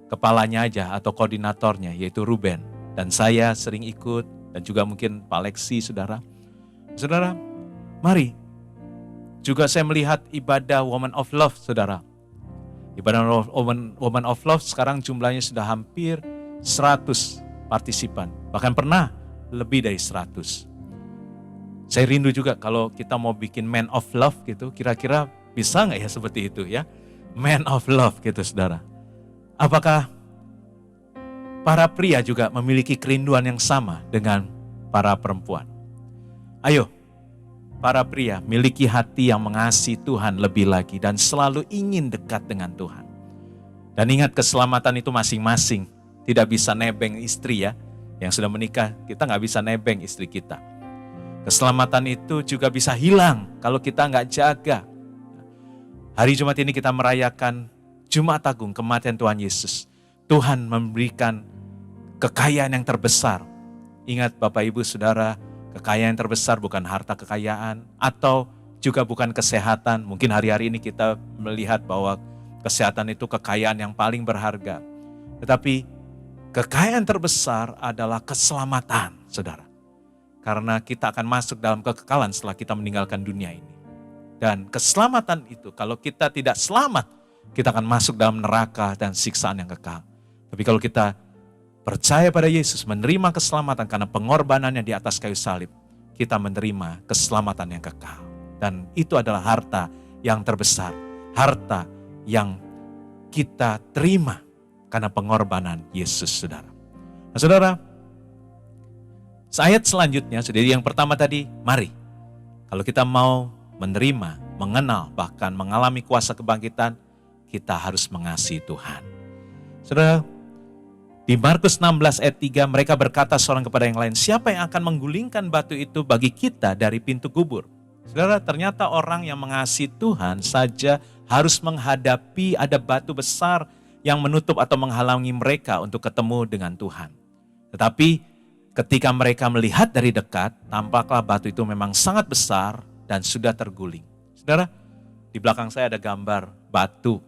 kepalanya aja atau koordinatornya, yaitu Ruben. Dan saya sering ikut, dan juga mungkin Pak Lexi, saudara. Saudara, mari. Juga saya melihat ibadah Woman of Love, saudara. Ibadah Woman of Love sekarang jumlahnya sudah hampir 100 partisipan. Bahkan pernah lebih dari 100. Saya rindu juga kalau kita mau bikin Man of Love gitu, kira-kira bisa nggak ya seperti itu ya? Man of Love gitu, saudara. Apakah para pria juga memiliki kerinduan yang sama dengan para perempuan? Ayo, para pria miliki hati yang mengasihi Tuhan lebih lagi dan selalu ingin dekat dengan Tuhan. Dan ingat, keselamatan itu masing-masing. Tidak bisa nebeng istri ya. Yang sudah menikah, kita nggak bisa nebeng istri kita. Keselamatan itu juga bisa hilang kalau kita nggak jaga. Hari Jumat ini kita merayakan Jumat Agung, kematian Tuhan Yesus. Tuhan memberikan kekayaan yang terbesar. Ingat Bapak Ibu Saudara, kekayaan yang terbesar bukan harta kekayaan atau juga bukan kesehatan. Mungkin hari-hari ini kita melihat bahwa kesehatan itu kekayaan yang paling berharga. Tetapi kekayaan terbesar adalah keselamatan, saudara. Karena kita akan masuk dalam kekekalan setelah kita meninggalkan dunia ini. Dan keselamatan itu, kalau kita tidak selamat, kita akan masuk dalam neraka dan siksaan yang kekal. Tapi kalau kita percaya pada Yesus, menerima keselamatan karena pengorbanannya di atas kayu salib, kita menerima keselamatan yang kekal. Dan itu adalah harta yang terbesar, harta yang kita terima karena pengorbanan Yesus, saudara. Nah, saudara, ayat selanjutnya, jadi yang pertama tadi, mari. Kalau kita mau menerima, mengenal, bahkan mengalami kuasa kebangkitan, kita harus mengasihi Tuhan. Saudara, di Markus 16 ayat 3, mereka berkata seorang kepada yang lain, siapa yang akan menggulingkan batu itu bagi kita dari pintu kubur? Saudara, ternyata orang yang mengasihi Tuhan saja harus menghadapi ada batu besar yang menutup atau menghalangi mereka untuk ketemu dengan Tuhan. Tetapi ketika mereka melihat dari dekat, tampaklah batu itu memang sangat besar dan sudah terguling. Saudara, di belakang saya ada gambar batu,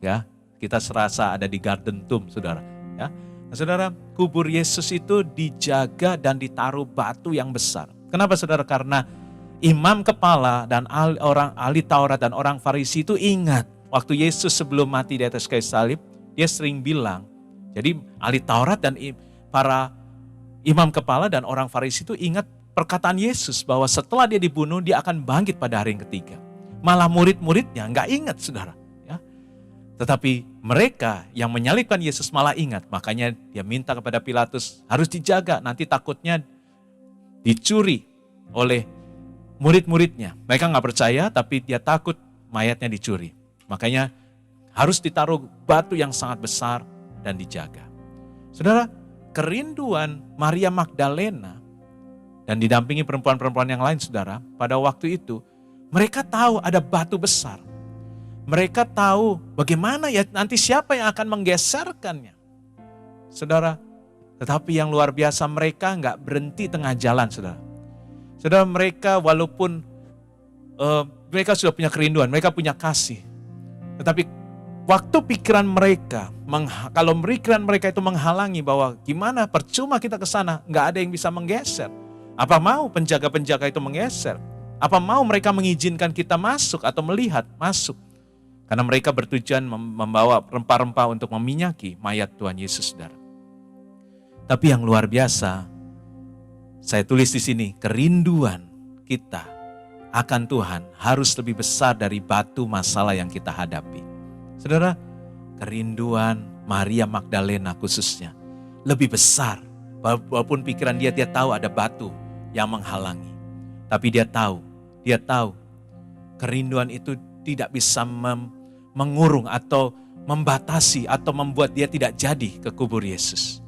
ya. Kita serasa ada di Garden Tomb, saudara. Ya. Nah, saudara, kubur Yesus itu dijaga dan ditaruh batu yang besar. Kenapa, saudara? Karena imam kepala dan orang ahli Taurat dan orang Farisi itu ingat waktu Yesus sebelum mati di atas kayu salib, dia sering bilang. Jadi ahli Taurat dan para imam kepala dan orang Farisi itu ingat perkataan Yesus bahwa setelah dia dibunuh, dia akan bangkit pada hari yang ketiga. Malah murid-muridnya nggak ingat, saudara. Ya. Tetapi mereka yang menyalibkan Yesus malah ingat. Makanya dia minta kepada Pilatus, harus dijaga, nanti takutnya dicuri oleh murid-muridnya. Mereka nggak percaya, tapi dia takut mayatnya dicuri. Makanya harus ditaruh batu yang sangat besar dan dijaga. Saudara, kerinduan Maria Magdalena dan didampingi perempuan-perempuan yang lain, saudara, pada waktu itu mereka tahu ada batu besar. Mereka tahu bagaimana ya nanti siapa yang akan menggeserkannya. Saudara, tetapi yang luar biasa mereka nggak berhenti tengah jalan, saudara. Saudara, mereka walaupun mereka sudah punya kerinduan, mereka punya kasih. Tetapi waktu pikiran mereka, kalau pikiran mereka itu menghalangi bahwa gimana percuma kita ke sana, nggak ada yang bisa menggeser. Apa mau penjaga-penjaga itu menggeser? Apa mau mereka mengizinkan kita masuk atau melihat masuk? Karena mereka bertujuan membawa rempah-rempah untuk meminyaki mayat Tuhan Yesus, saudara. Tapi yang luar biasa, Saya tulis di sini, kerinduan kita akan Tuhan harus lebih besar dari batu masalah yang kita hadapi. Saudara, kerinduan Maria Magdalena khususnya lebih besar. Walaupun pikiran dia tahu ada batu yang menghalangi. Tapi dia tahu kerinduan itu tidak bisa mengurung atau membatasi atau membuat dia tidak jadi ke kubur Yesus.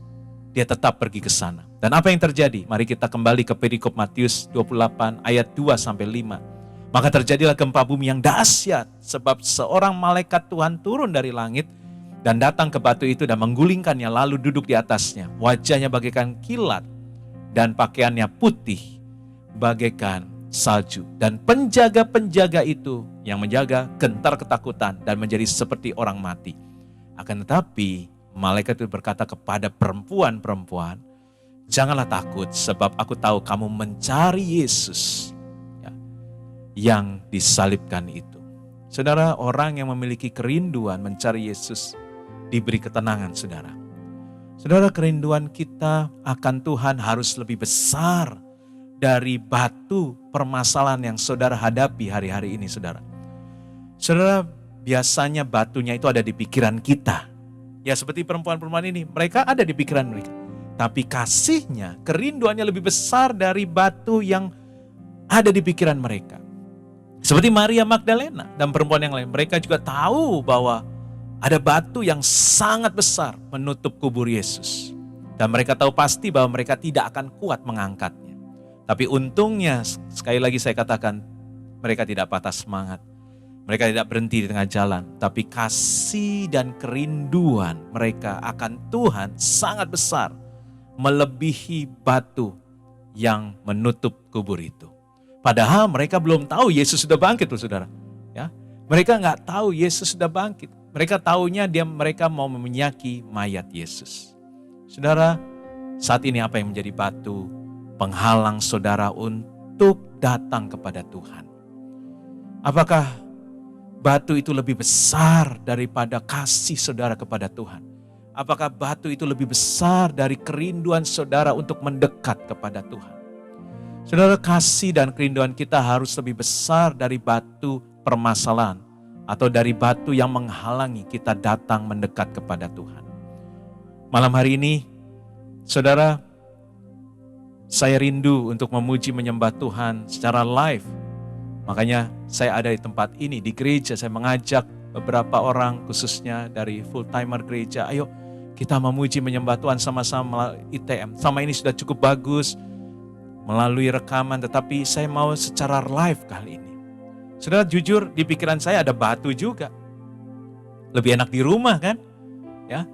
Dia tetap pergi ke sana. Dan apa yang terjadi? Mari kita kembali ke perikop Matius 28 ayat 2-5. Maka terjadilah gempa bumi yang dahsyat sebab seorang malaikat Tuhan turun dari langit dan datang ke batu itu dan menggulingkannya lalu duduk di atasnya. Wajahnya bagaikan kilat dan pakaiannya putih bagaikan salju. Dan penjaga-penjaga itu yang menjaga gentar ketakutan dan menjadi seperti orang mati. Akan tetapi malaikat itu berkata kepada perempuan-perempuan, janganlah takut sebab aku tahu kamu mencari Yesus yang disalibkan itu. Saudara, orang yang memiliki kerinduan mencari Yesus diberi ketenangan, saudara. Saudara, kerinduan kita akan Tuhan harus lebih besar dari batu permasalahan yang saudara hadapi hari-hari ini, saudara. Saudara, biasanya batunya itu ada di pikiran kita. Ya seperti perempuan-perempuan ini, mereka ada di pikiran mereka. Tapi kasihnya, kerinduannya lebih besar dari batu yang ada di pikiran mereka. Seperti Maria Magdalena dan perempuan yang lain, mereka juga tahu bahwa ada batu yang sangat besar menutup kubur Yesus. Dan mereka tahu pasti bahwa mereka tidak akan kuat mengangkatnya. Tapi untungnya, sekali lagi saya katakan, mereka tidak patah semangat. Mereka tidak berhenti di tengah jalan. Tapi kasih dan kerinduan mereka akan Tuhan sangat besar. Melebihi batu yang menutup kubur itu. Padahal mereka belum tahu Yesus sudah bangkit loh saudara. Ya, mereka nggak tahu Yesus sudah bangkit. Mereka taunya mereka mau menyaki mayat Yesus. Saudara, saat ini apa yang menjadi batu penghalang saudara untuk datang kepada Tuhan? Apakah batu itu lebih besar daripada kasih saudara kepada Tuhan? Apakah batu itu lebih besar dari kerinduan saudara untuk mendekat kepada Tuhan? Saudara, kasih dan kerinduan kita harus lebih besar dari batu permasalahan atau dari batu yang menghalangi kita datang mendekat kepada Tuhan. Malam hari ini, saudara, saya rindu untuk memuji menyembah Tuhan secara live. Makanya saya ada di tempat ini, di gereja. Saya mengajak beberapa orang khususnya dari full timer gereja. Ayo kita memuji menyembah Tuhan sama-sama melalui ITM. Sama ini sudah cukup bagus melalui rekaman, tetapi saya mau secara live kali ini. Saudara, jujur di pikiran saya ada batu juga. Lebih enak di rumah kan? Ya.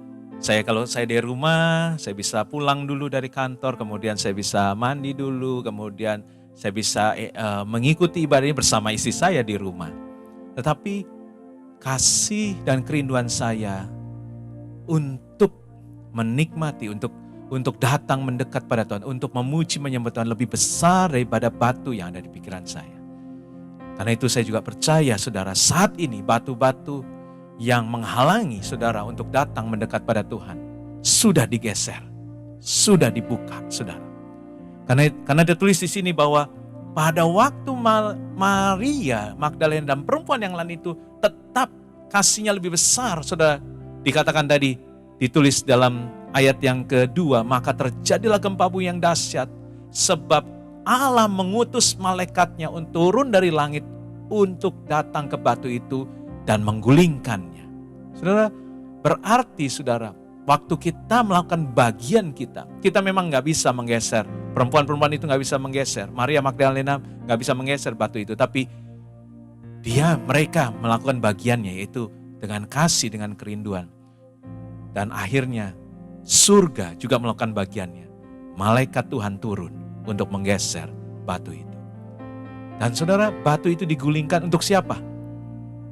Kalau saya di rumah, saya bisa pulang dulu dari kantor, kemudian saya bisa mandi dulu, kemudian saya bisa mengikuti ibadah ini bersama istri saya di rumah. Tetapi kasih dan kerinduan saya untuk menikmati, untuk datang mendekat pada Tuhan, untuk memuji menyembah Tuhan lebih besar daripada batu yang ada di pikiran saya. Karena itu saya juga percaya saudara, saat ini batu-batu yang menghalangi saudara untuk datang mendekat pada Tuhan sudah digeser, sudah dibuka saudara. Karena dia tulis di sini bahwa pada waktu Maria Magdalena dan perempuan yang lain itu tetap kasihnya lebih besar, saudara. Dikatakan tadi, ditulis dalam ayat yang kedua, maka terjadilah gempa bumi yang dahsyat sebab Allah mengutus malaikatnya untuk turun dari langit untuk datang ke batu itu dan menggulingkannya. Saudara, berarti saudara, waktu kita melakukan bagian kita memang gak bisa menggeser. Perempuan-perempuan itu gak bisa menggeser. Maria Magdalena gak bisa menggeser batu itu. Tapi mereka melakukan bagiannya, yaitu dengan kasih, dengan kerinduan. Dan akhirnya surga juga melakukan bagiannya. Malaikat Tuhan turun untuk menggeser batu itu. Dan saudara, batu itu digulingkan untuk siapa?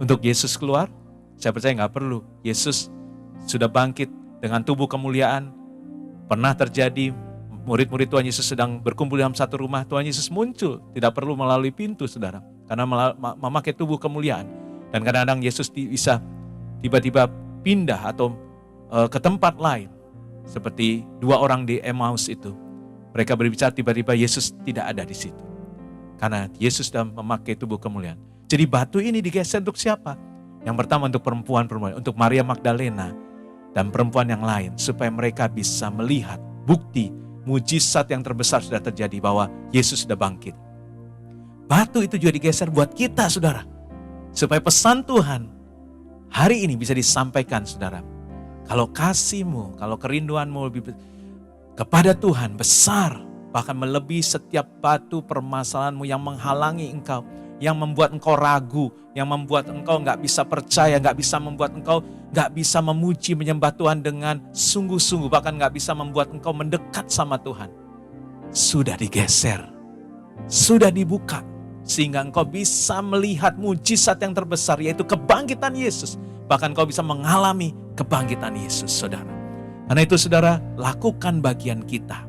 Untuk Yesus keluar? Saya percaya gak perlu. Yesus sudah bangkit dengan tubuh kemuliaan. Pernah terjadi murid-murid Tuhan Yesus sedang berkumpul dalam satu rumah. Tuhan Yesus muncul. Tidak perlu melalui pintu saudara. Karena memakai tubuh kemuliaan. Dan kadang-kadang Yesus bisa tiba-tiba pindah atau ke tempat lain. Seperti dua orang di Emmaus itu. Mereka berbicara, tiba-tiba Yesus tidak ada di situ. Karena Yesus sudah memakai tubuh kemuliaan. Jadi batu ini digeser untuk siapa? Yang pertama untuk perempuan-perempuan, untuk Maria Magdalena dan perempuan yang lain. Supaya mereka bisa melihat bukti mujizat yang terbesar sudah terjadi bahwa Yesus sudah bangkit. Batu itu juga digeser buat kita, saudara. Supaya pesan Tuhan hari ini bisa disampaikan, saudara. Kalau kasihmu, kalau kerinduanmu lebih kepada Tuhan besar, bahkan melebihi setiap batu permasalahanmu yang menghalangi engkau, yang membuat engkau ragu, yang membuat engkau gak bisa percaya, gak bisa membuat engkau gak bisa memuji menyembah Tuhan dengan sungguh-sungguh, bahkan gak bisa membuat engkau mendekat sama Tuhan. Sudah digeser, sudah dibuka, sehingga engkau bisa melihat mujizat yang terbesar, yaitu kebangkitan Yesus. Bahkan engkau bisa mengalami kebangkitan Yesus, saudara. Karena itu saudara, lakukan bagian kita.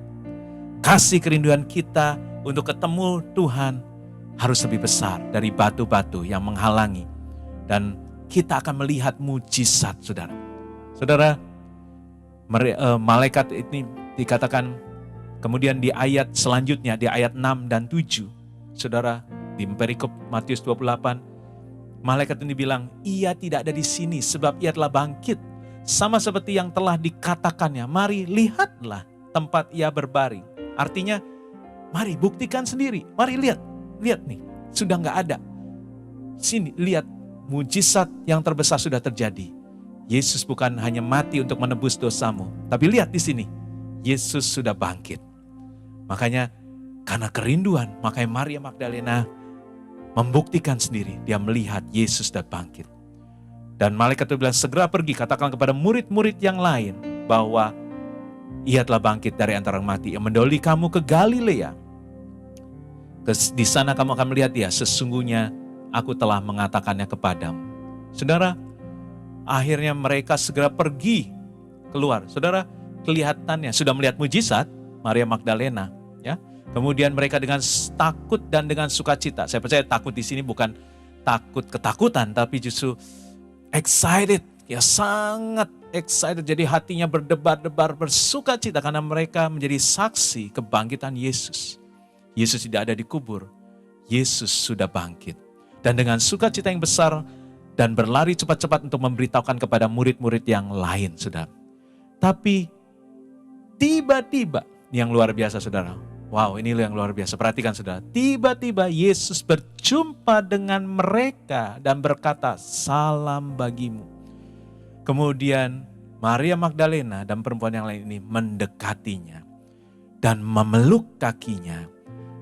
Kasih kerinduan kita untuk ketemu Tuhan harus lebih besar dari batu-batu yang menghalangi. Dan kita akan melihat mujizat, saudara. Saudara, malaikat ini dikatakan kemudian di ayat selanjutnya, di ayat 6 dan 7. Saudara, di perikop Matius 28, malaikat ini bilang, ia tidak ada di sini sebab ia telah bangkit. Sama seperti yang telah dikatakannya, mari lihatlah tempat ia berbaring. Artinya, mari buktikan sendiri. Mari lihat nih, sudah gak ada. Sini, lihat mujizat yang terbesar sudah terjadi. Yesus bukan hanya mati untuk menebus dosamu, tapi lihat di sini, Yesus sudah bangkit. Makanya, karena kerinduan, makanya Maria Magdalena membuktikan sendiri, dia melihat Yesus sudah bangkit. Dan malaikat itu bilang, segera pergi, katakan kepada murid-murid yang lain bahwa ia telah bangkit dari antara orang mati, yang mendahului kamu ke Galilea. Di sana kamu akan melihat dia, sesungguhnya aku telah mengatakannya kepadamu. Saudara, akhirnya mereka segera pergi keluar. Saudara, kelihatannya sudah melihat mujizat, Maria Magdalena, ya. Kemudian mereka dengan takut dan dengan sukacita. Saya percaya takut di sini bukan takut ketakutan, tapi justru excited, ya sangat excited. Jadi hatinya berdebar-debar, bersukacita karena mereka menjadi saksi kebangkitan Yesus. Yesus tidak ada di kubur, Yesus sudah bangkit. Dan dengan sukacita yang besar dan berlari cepat-cepat untuk memberitahukan kepada murid-murid yang lain, saudara. Tapi tiba-tiba, yang luar biasa saudara. Wow, ini yang luar biasa. Perhatikan saudara. Tiba-tiba Yesus berjumpa dengan mereka dan berkata, salam bagimu. Kemudian Maria Magdalena dan perempuan yang lain ini mendekatinya dan memeluk kakinya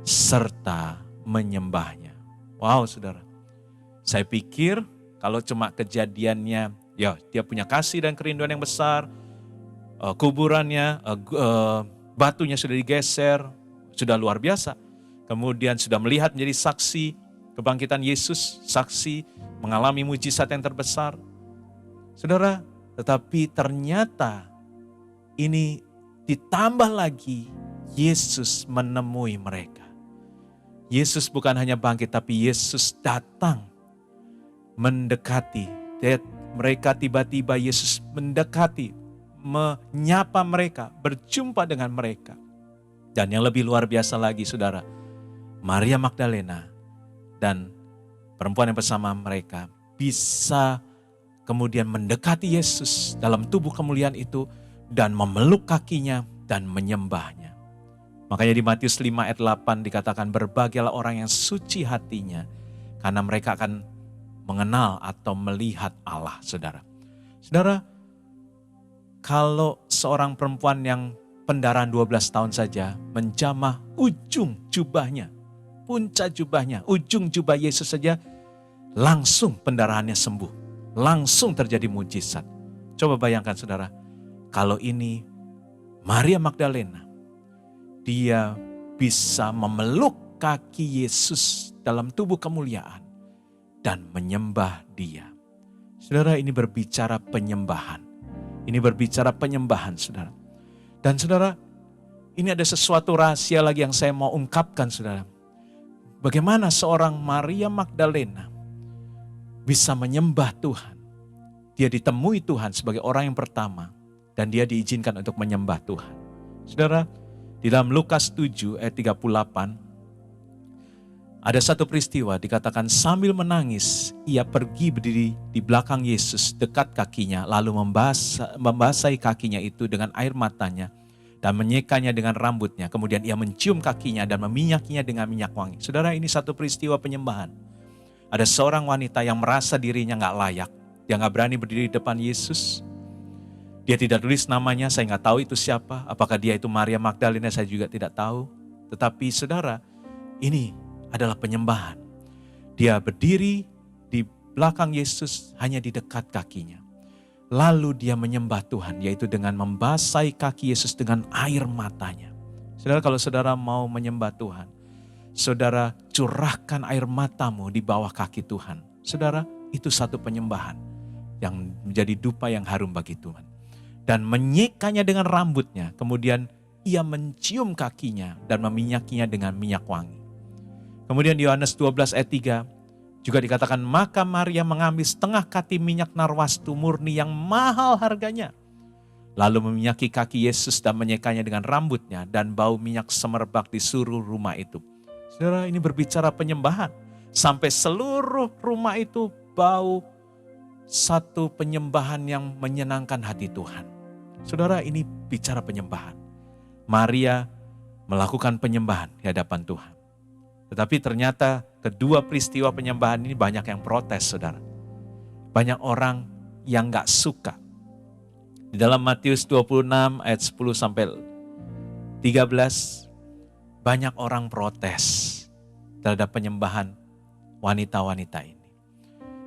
serta menyembahnya. Wow saudara. Saya pikir kalau cuma kejadiannya, ya dia punya kasih dan kerinduan yang besar, kuburannya, batunya sudah digeser, sudah luar biasa. Kemudian sudah melihat menjadi saksi kebangkitan Yesus, saksi mengalami mujizat yang terbesar. Saudara, tetapi ternyata ini ditambah lagi Yesus menemui mereka. Yesus bukan hanya bangkit, tapi Yesus datang mendekati. Mereka tiba-tiba Yesus mendekati, menyapa mereka, berjumpa dengan mereka. Dan yang lebih luar biasa lagi saudara, Maria Magdalena dan perempuan yang bersama mereka bisa kemudian mendekati Yesus dalam tubuh kemuliaan itu dan memeluk kakinya dan menyembahnya. Makanya di Matius 5 ayat 8 dikatakan, berbahagialah orang yang suci hatinya karena mereka akan mengenal atau melihat Allah, saudara. Saudara, kalau seorang perempuan yang pendarahan 12 tahun saja menjamah ujung jubahnya, puncak jubahnya, ujung jubah Yesus saja, langsung pendarahannya sembuh, langsung terjadi mujizat. Coba bayangkan saudara, kalau ini Maria Magdalena, dia bisa memeluk kaki Yesus dalam tubuh kemuliaan dan menyembah dia. Saudara, ini berbicara penyembahan. Ini berbicara penyembahan saudara. Dan saudara, ini ada sesuatu rahasia lagi yang saya mau ungkapkan saudara. Bagaimana seorang Maria Magdalena bisa menyembah Tuhan. Dia ditemui Tuhan sebagai orang yang pertama dan dia diizinkan untuk menyembah Tuhan. Saudara, Di dalam Lukas 7 ayat 38, ada satu peristiwa dikatakan sambil menangis, ia pergi berdiri di belakang Yesus dekat kakinya, lalu membasahi kakinya itu dengan air matanya dan menyekanya dengan rambutnya. Kemudian ia mencium kakinya dan meminyakinya dengan minyak wangi. Saudara, ini satu peristiwa penyembahan. Ada seorang wanita yang merasa dirinya gak layak. Dia gak berani berdiri di depan Yesus. Dia tidak tulis namanya, saya gak tahu itu siapa. Apakah dia itu Maria Magdalena, saya juga tidak tahu. Tetapi saudara, ini adalah penyembahan. Dia berdiri di belakang Yesus hanya di dekat kakinya. Lalu dia menyembah Tuhan, yaitu dengan membasahi kaki Yesus dengan air matanya. Saudara, kalau saudara mau menyembah Tuhan, saudara curahkan air matamu di bawah kaki Tuhan. Saudara, itu satu penyembahan yang menjadi dupa yang harum bagi Tuhan. Dan menyekanya dengan rambutnya, kemudian ia mencium kakinya dan meminyakinya dengan minyak wangi. Kemudian di Yohanes 12 ayat 3 juga dikatakan, maka Maria mengambil setengah kati minyak narwastu murni yang mahal harganya. Lalu meminyaki kaki Yesus dan menyekanya dengan rambutnya, dan bau minyak semerbak di seluruh rumah itu. Saudara, ini berbicara penyembahan. Sampai seluruh rumah itu bau satu penyembahan yang menyenangkan hati Tuhan. Saudara, ini bicara penyembahan. Maria melakukan penyembahan di hadapan Tuhan. Tetapi ternyata kedua peristiwa penyembahan ini banyak yang protes, saudara. Banyak orang yang gak suka. Di dalam Matius 26 ayat 10 sampai 13, banyak orang protes terhadap penyembahan wanita-wanita ini.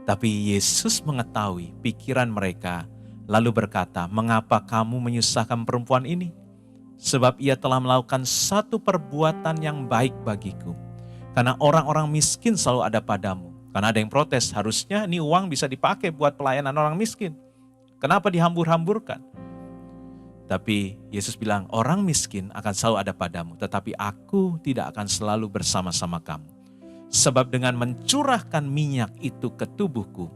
Tapi Yesus mengetahui pikiran mereka, lalu berkata, mengapa kamu menyusahkan perempuan ini? Sebab ia telah melakukan satu perbuatan yang baik bagiku. Karena orang-orang miskin selalu ada padamu. Karena ada yang protes, harusnya ini uang bisa dipakai buat pelayanan orang miskin. Kenapa dihambur-hamburkan? Tapi Yesus bilang, orang miskin akan selalu ada padamu, tetapi aku tidak akan selalu bersama-sama kamu. Sebab dengan mencurahkan minyak itu ke tubuhku,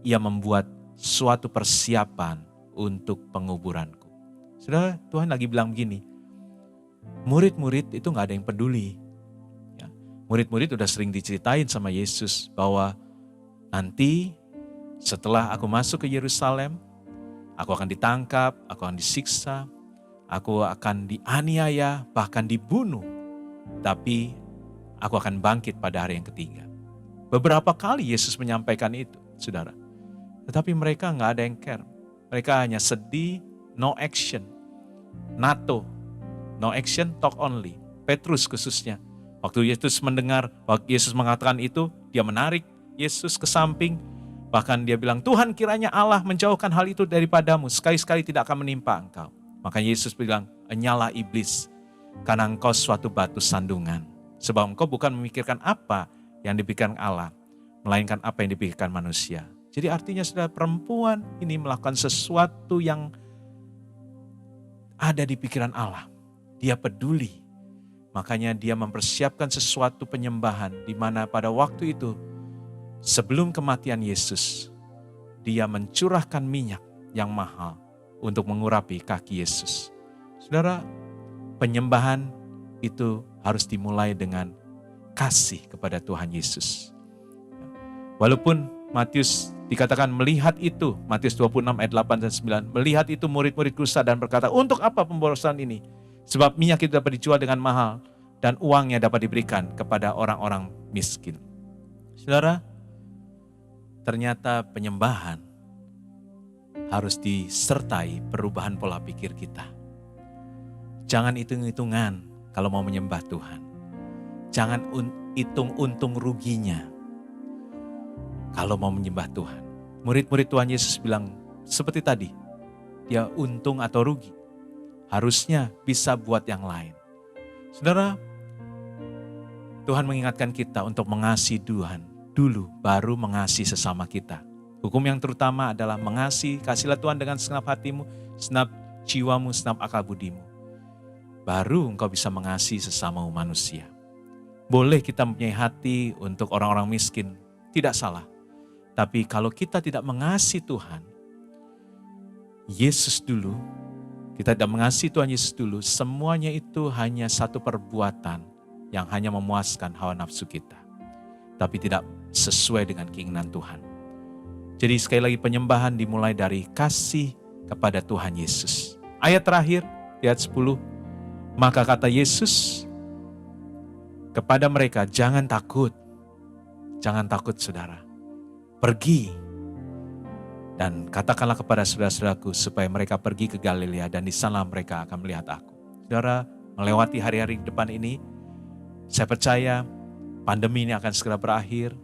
ia membuat suatu persiapan untuk penguburanku. Saudara, Tuhan lagi bilang begini, murid-murid itu gak ada yang peduli. Murid-murid udah sering diceritain sama Yesus bahwa nanti setelah aku masuk ke Yerusalem, aku akan ditangkap, aku akan disiksa, aku akan dianiaya, bahkan dibunuh. Tapi aku akan bangkit pada hari yang ketiga. Beberapa kali Yesus menyampaikan itu, saudara. Tetapi mereka gak ada yang care. Mereka hanya sedih, no action. NATO, no action, talk only. Petrus khususnya. Waktu Yesus mendengar, waktu Yesus mengatakan itu, dia menarik Yesus ke samping. Bahkan dia bilang, Tuhan kiranya Allah menjauhkan hal itu daripadamu, sekali-sekali tidak akan menimpa engkau. Maka Yesus bilang, enyalah iblis, karena engkau suatu batu sandungan. Sebab engkau bukan memikirkan apa yang dipikirkan Allah, melainkan apa yang dipikirkan manusia. Jadi artinya saudara, perempuan ini melakukan sesuatu yang ada di pikiran Allah. Dia peduli. Makanya dia mempersiapkan sesuatu penyembahan di mana pada waktu itu sebelum kematian Yesus, dia mencurahkan minyak yang mahal untuk mengurapi kaki Yesus. Saudara, penyembahan itu harus dimulai dengan kasih kepada Tuhan Yesus. Walaupun Matius dikatakan melihat itu, Matius 26 ayat 8 dan 9, melihat itu murid-murid kusa dan berkata, untuk apa pemborosan ini? Sebab minyak itu dapat dijual dengan mahal dan uangnya dapat diberikan kepada orang-orang miskin. Saudara, ternyata penyembahan harus disertai perubahan pola pikir kita. Jangan hitung-hitungan kalau mau menyembah Tuhan. Jangan hitung untung ruginya kalau mau menyembah Tuhan. Murid-murid Tuhan Yesus bilang seperti tadi, dia untung atau rugi. Harusnya bisa buat yang lain. Saudara, Tuhan mengingatkan kita untuk mengasihi Tuhan dulu, baru mengasihi sesama kita. Hukum yang terutama adalah mengasihi, kasihlah Tuhan dengan segenap hatimu, segenap jiwamu, segenap akal budimu. Baru engkau bisa mengasihi sesama manusia. Boleh kita mempunyai hati untuk orang-orang miskin, tidak salah. Tapi kalau kita tidak mengasihi Tuhan, Yesus dulu, Kita tidak mengasihi Tuhan Yesus dulu, semuanya itu hanya satu perbuatan yang hanya memuaskan hawa nafsu kita. Tapi tidak sesuai dengan keinginan Tuhan. Jadi sekali lagi penyembahan dimulai dari kasih kepada Tuhan Yesus. Ayat terakhir, ayat 10. Maka kata Yesus kepada mereka, jangan takut. Jangan takut saudara. Pergi dan katakanlah kepada saudara-saudaraku supaya mereka pergi ke Galilea dan di sana mereka akan melihat aku. Saudara, melewati hari-hari depan ini, saya percaya pandemi ini akan segera berakhir.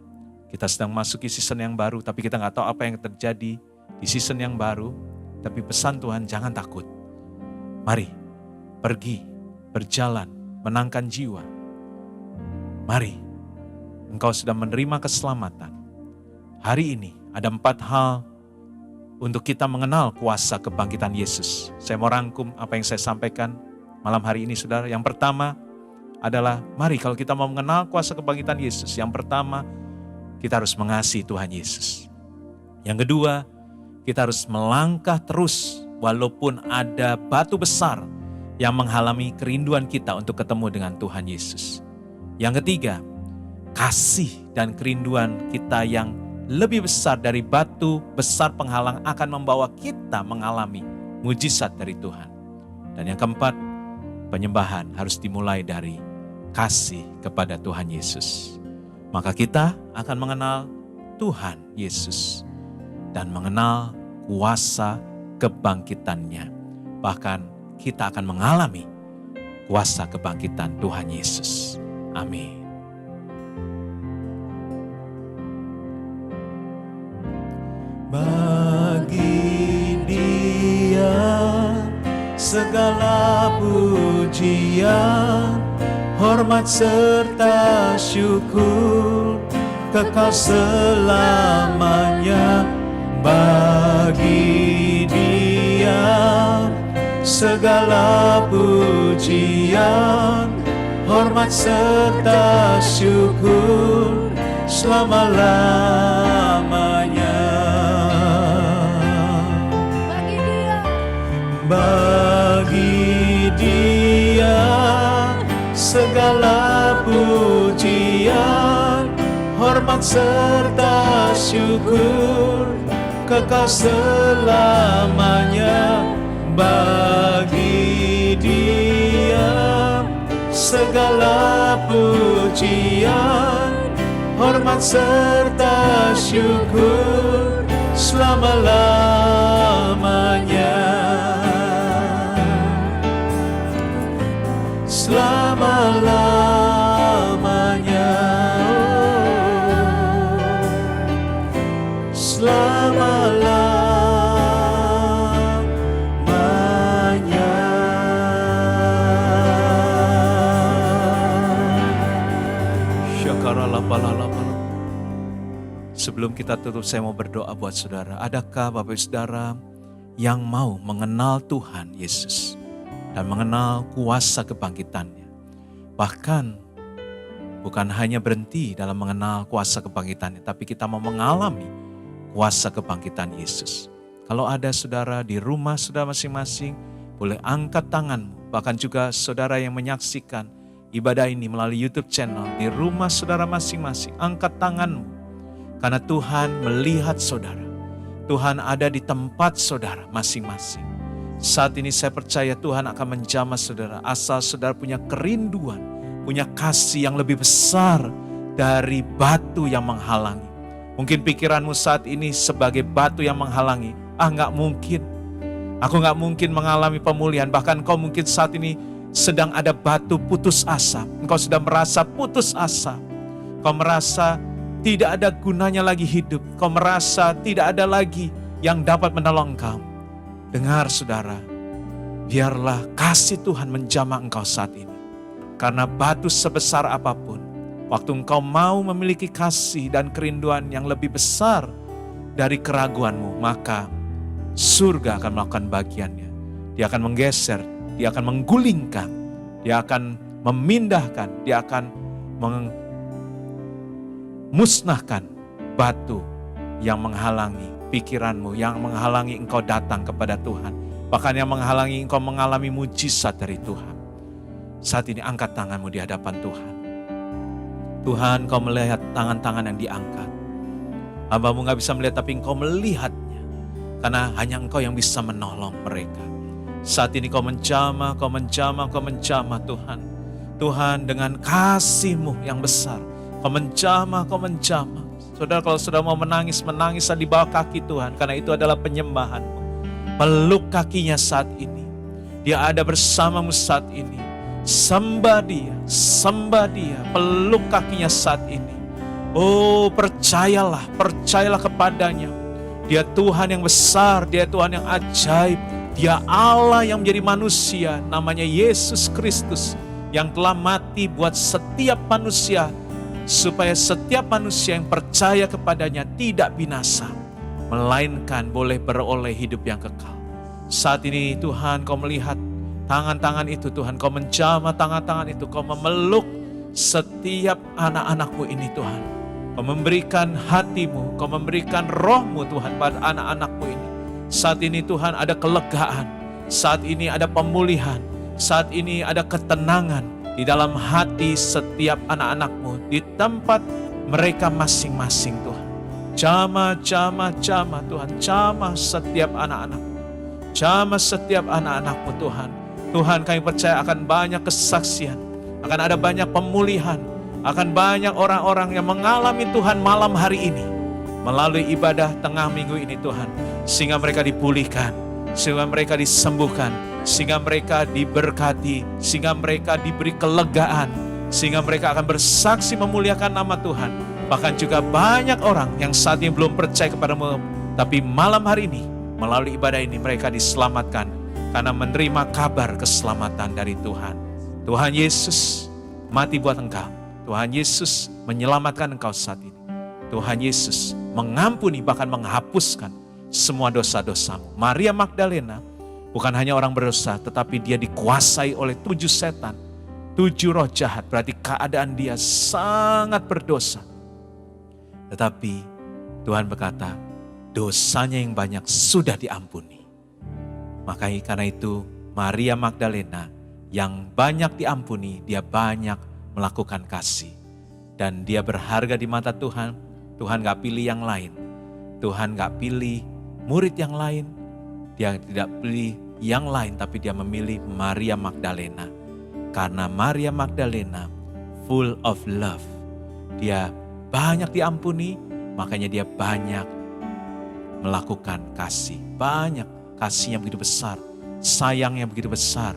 Kita sedang masuki season yang baru, tapi kita nggak tahu apa yang terjadi di season yang baru. Tapi pesan Tuhan, jangan takut. Mari, pergi, berjalan, menangkan jiwa. Mari, engkau sudah menerima keselamatan. Hari ini ada 4 hal untuk kita mengenal kuasa kebangkitan Yesus. Saya mau rangkum apa yang saya sampaikan malam hari ini, saudara. Yang pertama adalah, mari kalau kita mau mengenal kuasa kebangkitan Yesus, yang pertama, kita harus mengasihi Tuhan Yesus. Yang kedua, kita harus melangkah terus walaupun ada batu besar yang menghalangi kerinduan kita untuk ketemu dengan Tuhan Yesus. Yang ketiga, kasih dan kerinduan kita yang lebih besar dari batu besar penghalang akan membawa kita mengalami mujizat dari Tuhan. Dan yang keempat, penyembahan harus dimulai dari kasih kepada Tuhan Yesus. Maka kita akan mengenal Tuhan Yesus dan mengenal kuasa kebangkitannya. Bahkan kita akan mengalami kuasa kebangkitan Tuhan Yesus. Amin. Bagi Dia segala pujian, hormat serta syukur kekal selamanya. Bagi Dia segala pujian, hormat serta syukur selama-lamanya. Bagi Dia segala pujian, hormat serta syukur kekal selamanya. Bagi Dia segala pujian, hormat serta syukur selama-lamanya. Selama-lamanya, selama-lamanya. Syakarallah-balala-balala. Sebelum kita tutup, saya mau berdoa buat saudara. Adakah Bapak Ibu Saudara yang mau mengenal Tuhan Yesus dan mengenal kuasa kebangkitannya? Bahkan bukan hanya berhenti dalam mengenal kuasa kebangkitannya, tapi kita mau mengalami kuasa kebangkitan Yesus. Kalau ada saudara di rumah saudara masing-masing, boleh angkat tanganmu. Bahkan juga saudara yang menyaksikan ibadah ini melalui YouTube channel, di rumah saudara masing-masing, angkat tanganmu. Karena Tuhan melihat saudara. Tuhan ada di tempat saudara masing-masing. Saat ini saya percaya Tuhan akan menjamah saudara, asal saudara punya kerinduan, punya kasih yang lebih besar dari batu yang menghalangi. Mungkin pikiranmu saat ini sebagai batu yang menghalangi. Nggak mungkin. Aku nggak mungkin mengalami pemulihan. Bahkan kau mungkin saat ini sedang ada batu putus asa. Engkau sudah merasa putus asa. Kau merasa tidak ada gunanya lagi hidup. Kau merasa tidak ada lagi yang dapat menolong engkau. Dengar saudara, biarlah kasih Tuhan menjamah engkau saat ini. Karena batu sebesar apapun, waktu engkau mau memiliki kasih dan kerinduan yang lebih besar dari keraguanmu, maka surga akan melakukan bagiannya. Dia akan menggeser, dia akan menggulingkan, dia akan memindahkan, dia akan memusnahkan batu yang menghalangi pikiranmu, yang menghalangi engkau datang kepada Tuhan. bahkan yang menghalangi engkau mengalami mujizat dari Tuhan. Saat ini angkat tanganmu di hadapan Tuhan. Tuhan, kau melihat tangan-tangan yang diangkat. Hamba-Mu gak bisa melihat, tapi engkau melihatnya. Karena hanya engkau yang bisa menolong mereka. Saat ini kau menjamah Tuhan. Tuhan, dengan kasih-Mu yang besar, kau menjamah. Saudara, kalau saudara mau menangis di bawah kaki Tuhan, karena itu adalah penyembahan-Mu. Peluk kakinya saat ini. Dia ada bersamamu saat ini. Sembah dia, peluk kakinya saat ini. Oh, percayalah kepadanya. Dia Tuhan yang besar, dia Tuhan yang ajaib. Dia Allah yang menjadi manusia, namanya Yesus Kristus, yang telah mati buat setiap manusia, supaya setiap manusia yang percaya kepadanya tidak binasa, melainkan boleh beroleh hidup yang kekal. Saat ini Tuhan, kau melihat tangan-tangan itu Tuhan, kau menjamah tangan-tangan itu, kau memeluk setiap anak-anak-Mu ini Tuhan. Kau memberikan hati-Mu, kau memberikan roh-Mu Tuhan pada anak-anak-Mu ini. Saat ini Tuhan ada kelegaan, saat ini ada pemulihan, saat ini ada ketenangan di dalam hati setiap anak-anak-Mu di tempat mereka masing-masing Tuhan. Jamah Tuhan, jamah setiap anak-anak. Jamah setiap anak-anak-Mu Tuhan. Tuhan, kami percaya akan banyak kesaksian, akan ada banyak pemulihan, akan banyak orang-orang yang mengalami Tuhan malam hari ini, melalui ibadah tengah minggu ini Tuhan. Sehingga mereka dipulihkan, sehingga mereka disembuhkan, sehingga mereka diberkati, sehingga mereka diberi kelegaan, sehingga mereka akan bersaksi memuliakan nama Tuhan. Bahkan juga banyak orang yang saat ini belum percaya kepada-Mu, tapi malam hari ini melalui ibadah ini mereka diselamatkan karena menerima kabar keselamatan dari Tuhan. Tuhan Yesus mati buat engkau. Tuhan Yesus menyelamatkan engkau saat ini. Tuhan Yesus mengampuni, bahkan menghapuskan semua dosa-dosamu. Maria Magdalena bukan hanya orang berdosa, tetapi dia dikuasai oleh 7 setan, 7 roh jahat. Berarti keadaan dia sangat berdosa. Tetapi Tuhan berkata, dosanya yang banyak sudah diampuni. Makanya karena itu Maria Magdalena yang banyak diampuni, dia banyak melakukan kasih. Dan dia berharga di mata Tuhan. Tuhan gak pilih yang lain. Tuhan gak pilih murid yang lain. Dia tidak pilih yang lain, tapi dia memilih Maria Magdalena. Karena Maria Magdalena full of love. Dia banyak diampuni, makanya dia banyak melakukan kasih. Banyak kasihnya begitu besar, sayangnya begitu besar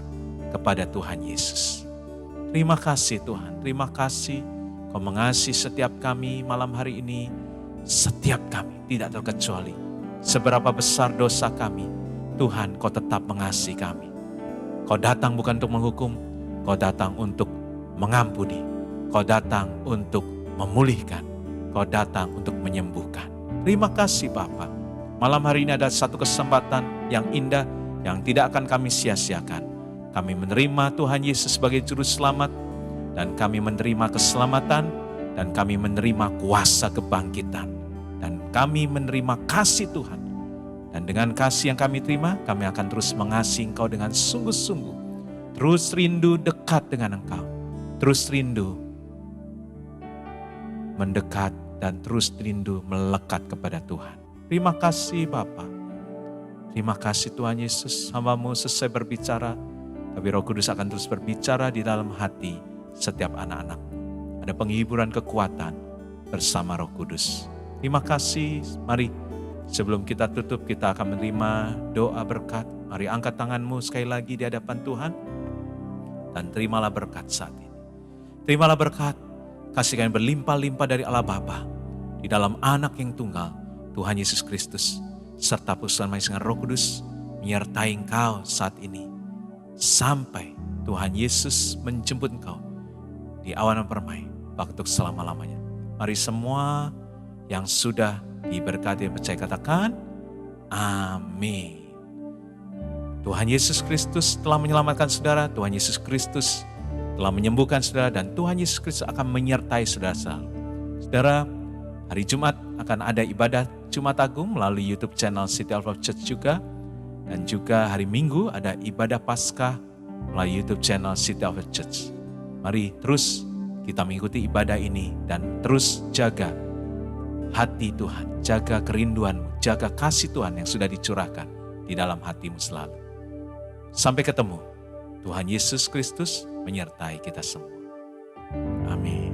kepada Tuhan Yesus. Terima kasih Tuhan, terima kasih Kau mengasihi setiap kami malam hari ini, setiap kami tidak terkecuali. Seberapa besar dosa kami, Tuhan Kau tetap mengasihi kami. Kau datang bukan untuk menghukum, Kau datang untuk mengampuni, Kau datang untuk memulihkan, Kau datang untuk menyembuhkan. Terima kasih Bapa. Malam hari ini ada satu kesempatan yang indah yang tidak akan kami sia-siakan. Kami menerima Tuhan Yesus sebagai Juru Selamat, dan kami menerima keselamatan, dan kami menerima kuasa kebangkitan, dan kami menerima kasih Tuhan. Dan dengan kasih yang kami terima, kami akan terus mengasihi Engkau dengan sungguh-sungguh. Terus rindu dekat dengan Engkau. Terus rindu mendekat dan terus rindu melekat kepada Tuhan. Terima kasih Bapa. Terima kasih Tuhan Yesus. Hamba-Mu selesai berbicara, tapi Roh Kudus akan terus berbicara di dalam hati setiap anak-anak. Ada penghiburan kekuatan bersama Roh Kudus. Terima kasih. Mari sebelum kita tutup, kita akan menerima doa berkat. Mari angkat tanganmu sekali lagi di hadapan Tuhan dan terimalah berkat saat ini. Terimalah berkat kasih yang berlimpah-limpah dari Allah Bapa di dalam Anak yang tunggal, Tuhan Yesus Kristus, serta persekutuan manis dengan Roh Kudus menyertai engkau saat ini sampai Tuhan Yesus menjemput engkau di awan permai waktu selama-lamanya. Mari semua yang sudah diberkati dan percaya katakan amin. Tuhan Yesus Kristus telah menyelamatkan saudara, Tuhan Yesus Kristus telah menyembuhkan saudara, dan Tuhan Yesus Kristus akan menyertai saudara selalu. Saudara, hari Jumat akan ada ibadah Jumat Agung melalui YouTube channel City of Love Church juga. Dan juga hari Minggu ada ibadah Paskah melalui YouTube channel City of the Church. Mari terus kita mengikuti ibadah ini dan terus jaga hati Tuhan, jaga kerinduanmu, jaga kasih Tuhan yang sudah dicurahkan di dalam hatimu selalu. Sampai ketemu. Tuhan Yesus Kristus menyertai kita semua. Amin.